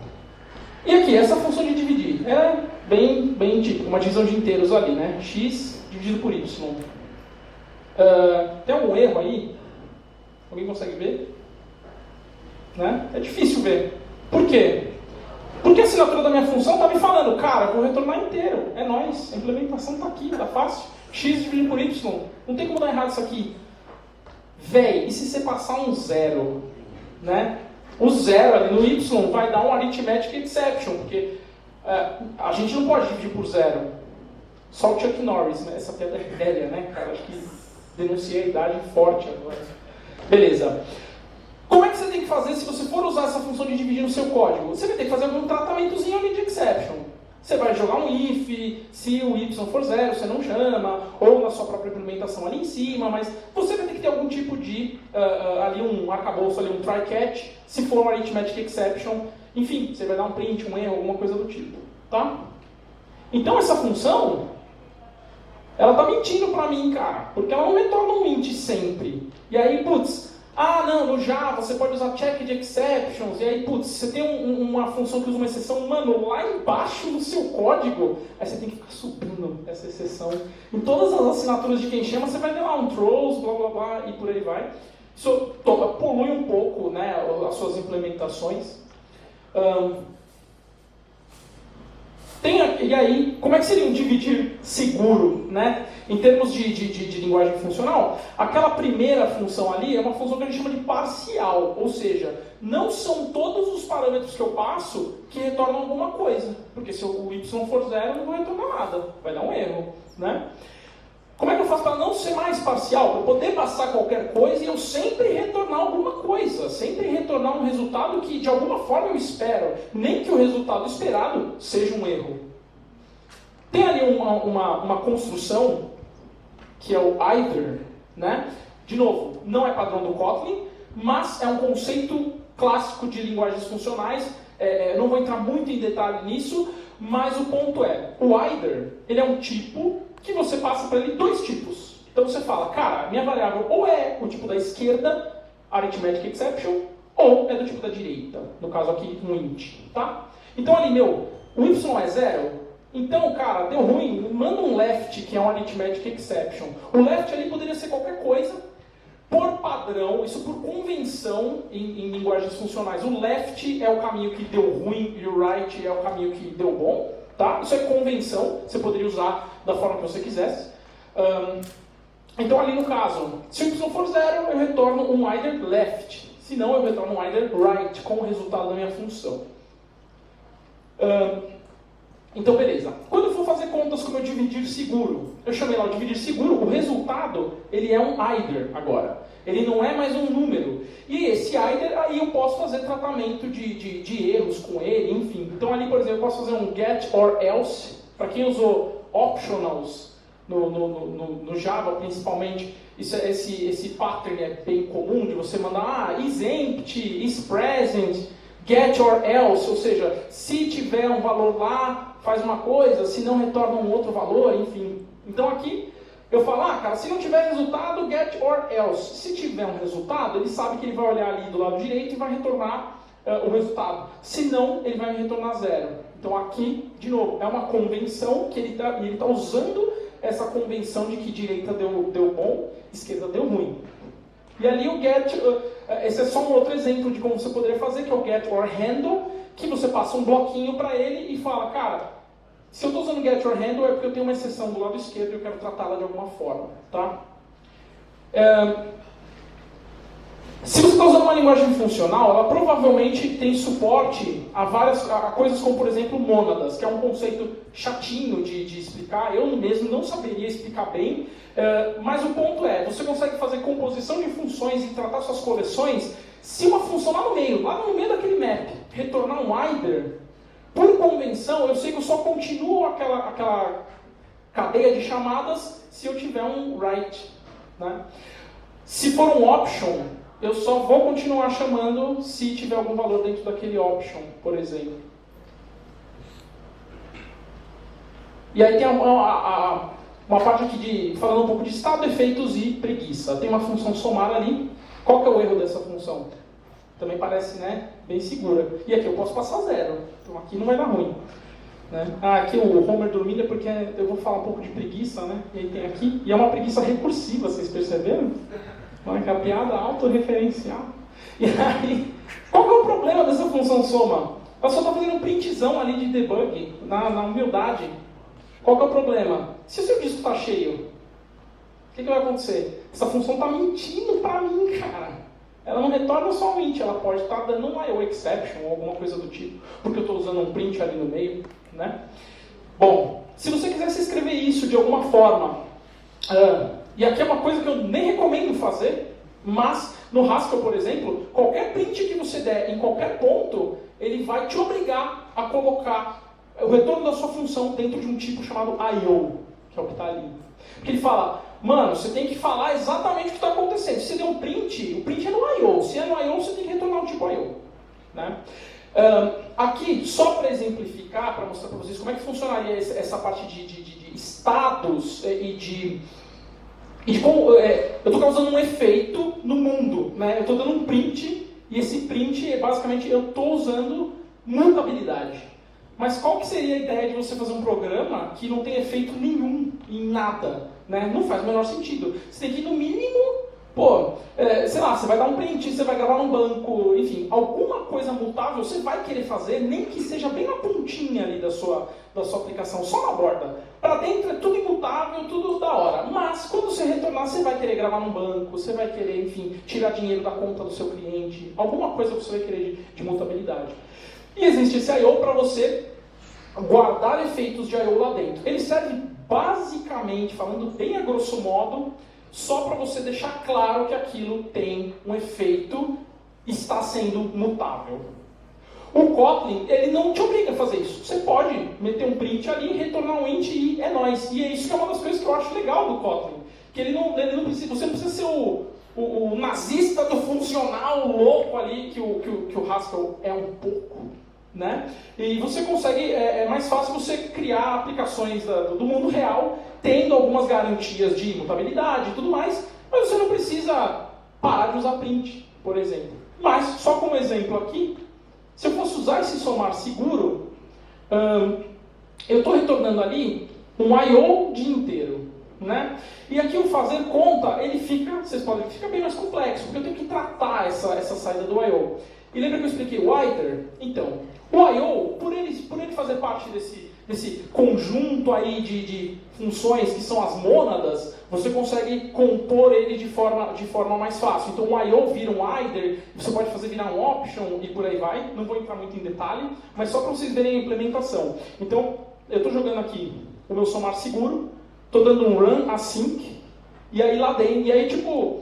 e aqui, essa função de dividir é bem típica, uma divisão de inteiros ali, né? X dividido por Y. Tem algum erro aí? Alguém consegue ver? Né? É difícil ver. Por quê? Porque a assinatura da minha função está me falando, cara, eu vou retornar inteiro. É nóis, a implementação está aqui, está fácil. X dividido por Y. Não tem como dar errado isso aqui. Véi, e se você passar um 0? Né? O 0 ali no Y vai dar um arithmetic exception, porque a gente não pode dividir por 0. Só o Chuck Norris, né? Essa piada é velha, né, cara? Acho que denunciei a idade forte agora. Beleza. Como é que você tem que fazer se você for usar essa função de dividir no seu código? Você vai ter que fazer algum tratamentozinho ali de exception. Você vai jogar um if, se o y for 0, você não chama, ou na sua própria implementação ali em cima, mas você vai ter que ter algum tipo de, ali um arcabouço, ali um try-catch, se for um arithmetic exception, enfim, você vai dar um print, um erro, alguma coisa do tipo. Tá? Então essa função, ela tá mentindo pra mim, cara, porque ela não retorna um int sempre. E aí, putz, não, no Java você pode usar check de exceptions, e aí, putz, você tem uma função que usa uma exceção, mano, lá embaixo no seu código, aí você tem que ficar subindo essa exceção. Em todas as assinaturas de quem chama, você vai ter lá um throws, blá blá blá, e por aí vai. Isso polui um pouco, né, as suas implementações. E aí, como é que seria um dividir seguro, né? Em termos de linguagem funcional, aquela primeira função ali é uma função que a gente chama de parcial, ou seja, não são todos os parâmetros que eu passo que retornam alguma coisa, porque se o y for 0, não vai retornar nada, vai dar um erro, né? Como é que eu faço para não ser mais parcial? Para poder passar qualquer coisa e eu sempre retornar alguma coisa, sempre retornar um resultado que de alguma forma eu espero, nem que o resultado esperado seja um erro. Tem ali uma construção que é o either, né? De novo, não é padrão do Kotlin, mas é um conceito clássico de linguagens funcionais. Não vou entrar muito em detalhe nisso, mas o ponto é, o either, ele é um tipo que você passa para ele dois tipos. Então você fala, cara, minha variável ou é o tipo da esquerda, arithmetic exception, ou é do tipo da direita, no caso aqui um int, tá? Então ali, o y é 0, então, cara, deu ruim, manda um left, que é um arithmetic exception. O left ali poderia ser qualquer coisa, por padrão, isso por convenção em linguagens funcionais. O left é o caminho que deu ruim e o right é o caminho que deu bom. Tá? Isso é convenção, você poderia usar da forma que você quisesse. Então ali no caso, se o y for 0, eu retorno um either left. Se não, eu retorno um either right, com o resultado da minha função. Então beleza. Quando eu for fazer contas com o meu dividir seguro, eu chamei lá o dividir seguro, o resultado ele é um either agora. Ele não é mais um número. E esse either, aí eu posso fazer tratamento de erros com ele, enfim. Então ali, por exemplo, eu posso fazer um get or else. Para quem usou optionals no Java, principalmente, esse pattern é bem comum de você mandar is empty, is present, get or else. Ou seja, se tiver um valor lá, faz uma coisa, se não, retorna um outro valor, enfim. Então aqui eu falo, cara, se não tiver resultado, get or else. Se tiver um resultado, ele sabe que ele vai olhar ali do lado direito e vai retornar o resultado. Se não, ele vai me retornar 0. Então aqui, de novo, é uma convenção que ele tá usando essa convenção de que direita deu bom, esquerda deu ruim. E ali o get, esse é só um outro exemplo de como você poderia fazer, que é o get or handle, que você passa um bloquinho para ele e fala, cara, se eu estou usando get or handle é porque eu tenho uma exceção do lado esquerdo e eu quero tratá-la de alguma forma, tá? Se você está usando uma linguagem funcional, ela provavelmente tem suporte a coisas como, por exemplo, mônadas, que é um conceito chatinho de explicar. Eu mesmo não saberia explicar bem, mas o ponto é, você consegue fazer composição de funções e tratar suas coleções se uma função lá no meio daquele map, retornar um either. Por convenção, eu sei que eu só continuo aquela cadeia de chamadas se eu tiver um write, né? Se for um option, eu só vou continuar chamando se tiver algum valor dentro daquele option, por exemplo. E aí tem uma parte aqui falando um pouco de estado, efeitos e preguiça. Tem uma função somar ali. Qual que é o erro dessa função? Também parece, né, bem segura. E aqui eu posso passar 0. Então aqui não vai dar ruim. Né? Aqui o Homer dormindo é porque eu vou falar um pouco de preguiça, né? E aí tem aqui. E é uma preguiça recursiva, vocês perceberam? É a piada autorreferencial. E aí, qual que é o problema dessa função soma? Ela só está fazendo um printzão ali de debug, na humildade. Qual que é o problema? Se o seu disco está cheio, o que vai acontecer? Essa função está mentindo para mim, cara. Ela não retorna só um int, ela pode estar dando um IO exception ou alguma coisa do tipo, porque eu estou usando um print ali no meio, né? Bom, se você quisesse escrever isso de alguma forma, e aqui é uma coisa que eu nem recomendo fazer, mas no Haskell, por exemplo, qualquer print que você der em qualquer ponto, ele vai te obrigar a colocar o retorno da sua função dentro de um tipo chamado IO, que é o que está ali. Porque ele fala, mano, você tem que falar exatamente o que está acontecendo. Se você der um print, o print é no IO. Se é no IO, você tem que retornar um tipo IO. Né? Aqui, só para exemplificar, para mostrar para vocês como é que funcionaria essa parte de estados e como eu estou causando um efeito no mundo. Né? Eu estou dando um print, e esse print é basicamente eu estou usando mutabilidade. Mas qual que seria a ideia de você fazer um programa que não tem efeito nenhum em nada? Né? Não faz o menor sentido. Você tem que, no mínimo, sei lá, você vai dar um print, você vai gravar num banco, enfim, alguma coisa mutável você vai querer fazer, nem que seja bem na pontinha ali da sua aplicação, só na borda. Para dentro é tudo imutável, tudo da hora. Mas quando você retornar, você vai querer gravar num banco, você vai querer, enfim, tirar dinheiro da conta do seu cliente, alguma coisa que você vai querer de mutabilidade. E existe esse I/O para você guardar efeitos de I/O lá dentro. Ele serve basicamente, falando bem a grosso modo, só para você deixar claro que aquilo tem um efeito, está sendo mutável. O Kotlin, ele não te obriga a fazer isso. Você pode meter um print ali, retornar um int e é nóis. E é isso que é uma das coisas que eu acho legal do Kotlin. Que ele não precisa, você não precisa ser o nazista do funcional louco ali, que o Haskell é um pouco. Né? E você consegue, é mais fácil você criar aplicações do mundo real, tendo algumas garantias de imutabilidade e tudo mais, mas você não precisa parar de usar print, por exemplo. Mas, só como exemplo aqui, se eu fosse usar esse somar seguro, eu estou retornando ali um I/O dia inteiro. Né? E aqui o fazer conta, ele fica bem mais complexo, porque eu tenho que tratar essa saída do I/O. E lembra que eu expliquei o ITER? Então, o I/O, por ele fazer parte desse conjunto aí de funções que são as mônadas, você consegue compor ele de forma mais fácil. Então o I/O vira um ITER, você pode fazer virar um option e por aí vai. Não vou entrar muito em detalhe, mas só para vocês verem a implementação. Então, eu estou jogando aqui o meu somar seguro, estou dando um run async, e aí lá dentro,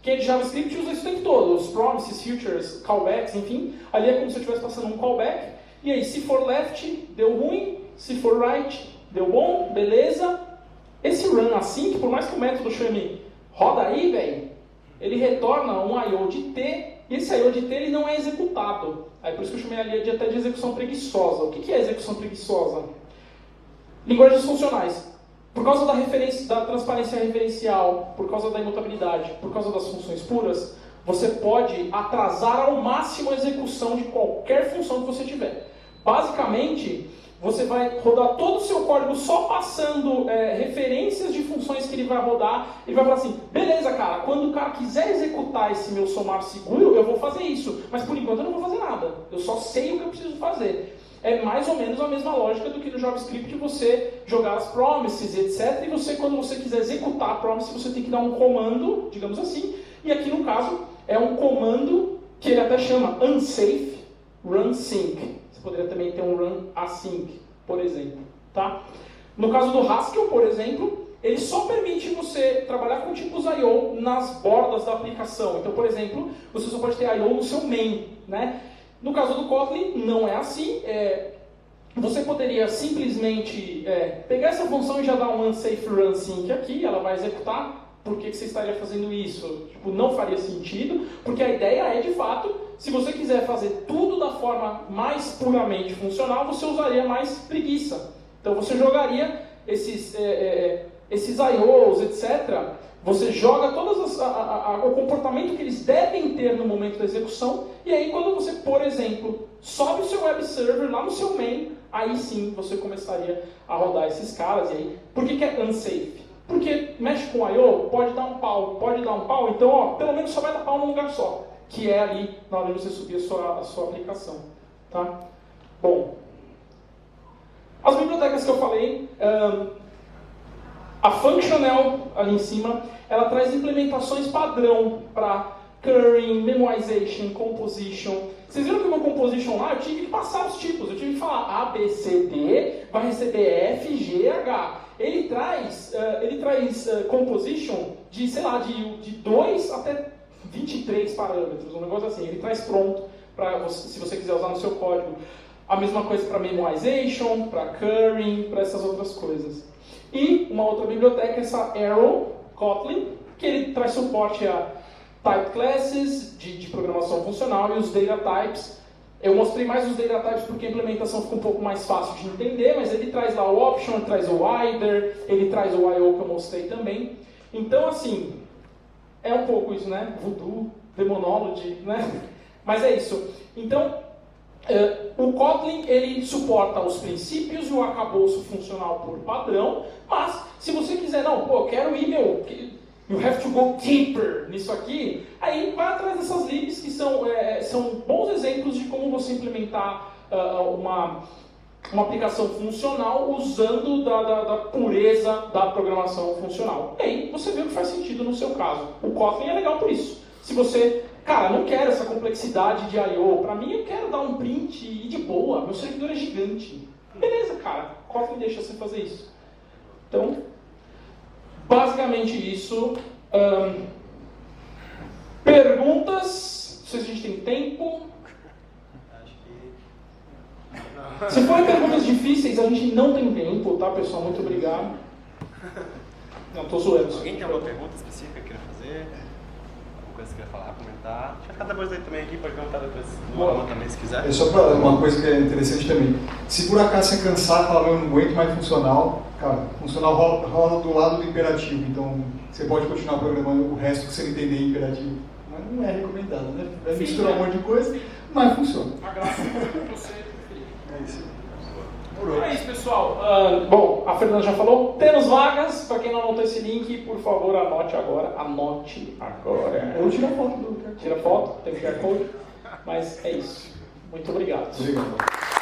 quem é de JavaScript usa isso o tempo todo, os promises, futures, callbacks, enfim. Ali é como se eu estivesse passando um callback. E aí, se for left, deu ruim. Se for right, deu bom, beleza. Esse run async, por mais que o método chame roda aí, velho, ele retorna um I/O de T, e esse I/O de T ele não é executado. Aí por isso que eu chamei ali até de execução preguiçosa. O que é execução preguiçosa? Linguagens funcionais. Por causa da transparência referencial, por causa da imutabilidade, por causa das funções puras, você pode atrasar ao máximo a execução de qualquer função que você tiver. Basicamente, você vai rodar todo o seu código só passando referências de funções que ele vai rodar. Ele vai falar assim, beleza, cara, quando o cara quiser executar esse meu somar seguro, eu vou fazer isso. Mas por enquanto eu não vou fazer nada. Eu só sei o que eu preciso fazer. É mais ou menos a mesma lógica do que no JavaScript você jogar as promises, etc. E você, quando você quiser executar a promise, você tem que dar um comando, digamos assim. E aqui no caso, é um comando que ele até chama unsafe run sync. Você poderia também ter um run async, por exemplo. Tá? No caso do Haskell, por exemplo, ele só permite você trabalhar com tipos I/O nas bordas da aplicação. Então, por exemplo, você só pode ter I/O no seu main, né? No caso do Kotlin, não é assim. Você poderia simplesmente pegar essa função e já dar um unsafe run sync aqui, ela vai executar. Por que você estaria fazendo isso? Tipo, não faria sentido, porque a ideia é, de fato, se você quiser fazer tudo da forma mais puramente funcional, você usaria mais preguiça. Então você jogaria esses I/Os, etc., você joga o comportamento que eles devem ter no momento da execução, e aí quando você, por exemplo, sobe o seu web server lá no seu main, aí sim você começaria a rodar esses caras. E aí, por que é unsafe? Porque mexe com I/O, pode dar um pau, então pelo menos só vai dar pau num lugar só, que é ali na hora de você subir a sua aplicação. Tá? Bom, as bibliotecas que eu falei, a Functional, ali em cima, ela traz implementações padrão para currying, memoization, composition. Vocês viram que o meu composition lá, eu tive que passar os tipos, eu tive que falar A, B, C, D, vai receber F, G, H. Ele traz composition de, sei lá, de 2 até 23 parâmetros, um negócio assim. Ele traz pronto, se você quiser usar no seu código. A mesma coisa para memoization, para currying, para essas outras coisas. E uma outra biblioteca, essa Arrow, Kotlin, que ele traz suporte a type classes de programação funcional e os data types. Eu mostrei mais os data types porque a implementação fica um pouco mais fácil de entender, mas ele traz lá o option, ele traz o ITER, ele traz o I/O que eu mostrei também. Então, assim, é um pouco isso, né? Voodoo, Demonology, né? Mas é isso. Então, o Kotlin, ele suporta os princípios e o arcabouço funcional por padrão, mas se você quiser, eu quero ir, You have to go deeper nisso aqui. Aí vai atrás dessas libs que são bons exemplos de como você implementar uma aplicação funcional usando da pureza da programação funcional. E aí você vê o que faz sentido no seu caso. O Kotlin é legal por isso. Se você, cara, não quero essa complexidade de I/O, pra mim eu quero dar um print e de boa, meu servidor é gigante. Beleza, cara, Kotlin deixa você fazer isso. Então, basicamente isso. Perguntas? Não sei se a gente tem tempo. Se forem perguntas difíceis, a gente não tem tempo, tá, pessoal? Muito obrigado. Não, tô zoando. Alguém tem alguma pergunta específica que queira fazer? Alguma coisa que queira falar, comentar? Deixa eu ficar depois aí também aqui, pode perguntar depois no aula também, se quiser. É só para uma coisa que é interessante também. Se por acaso você cansar e falar, eu não aguento mais funcional, cara, funcional rola do lado do imperativo, então você pode continuar programando o resto que você não entender em imperativo. Mas não é recomendado, né? Vai misturar um monte de coisa, mas funciona. A graça é você. É isso. É isso, pessoal. Bom, a Fernanda já falou. Temos vagas. Para quem não anotou esse link, por favor, anote agora. Anote agora. Ou tira foto do QR Code. Tira foto, tem QR Code. Mas é isso. Muito obrigado. Obrigado.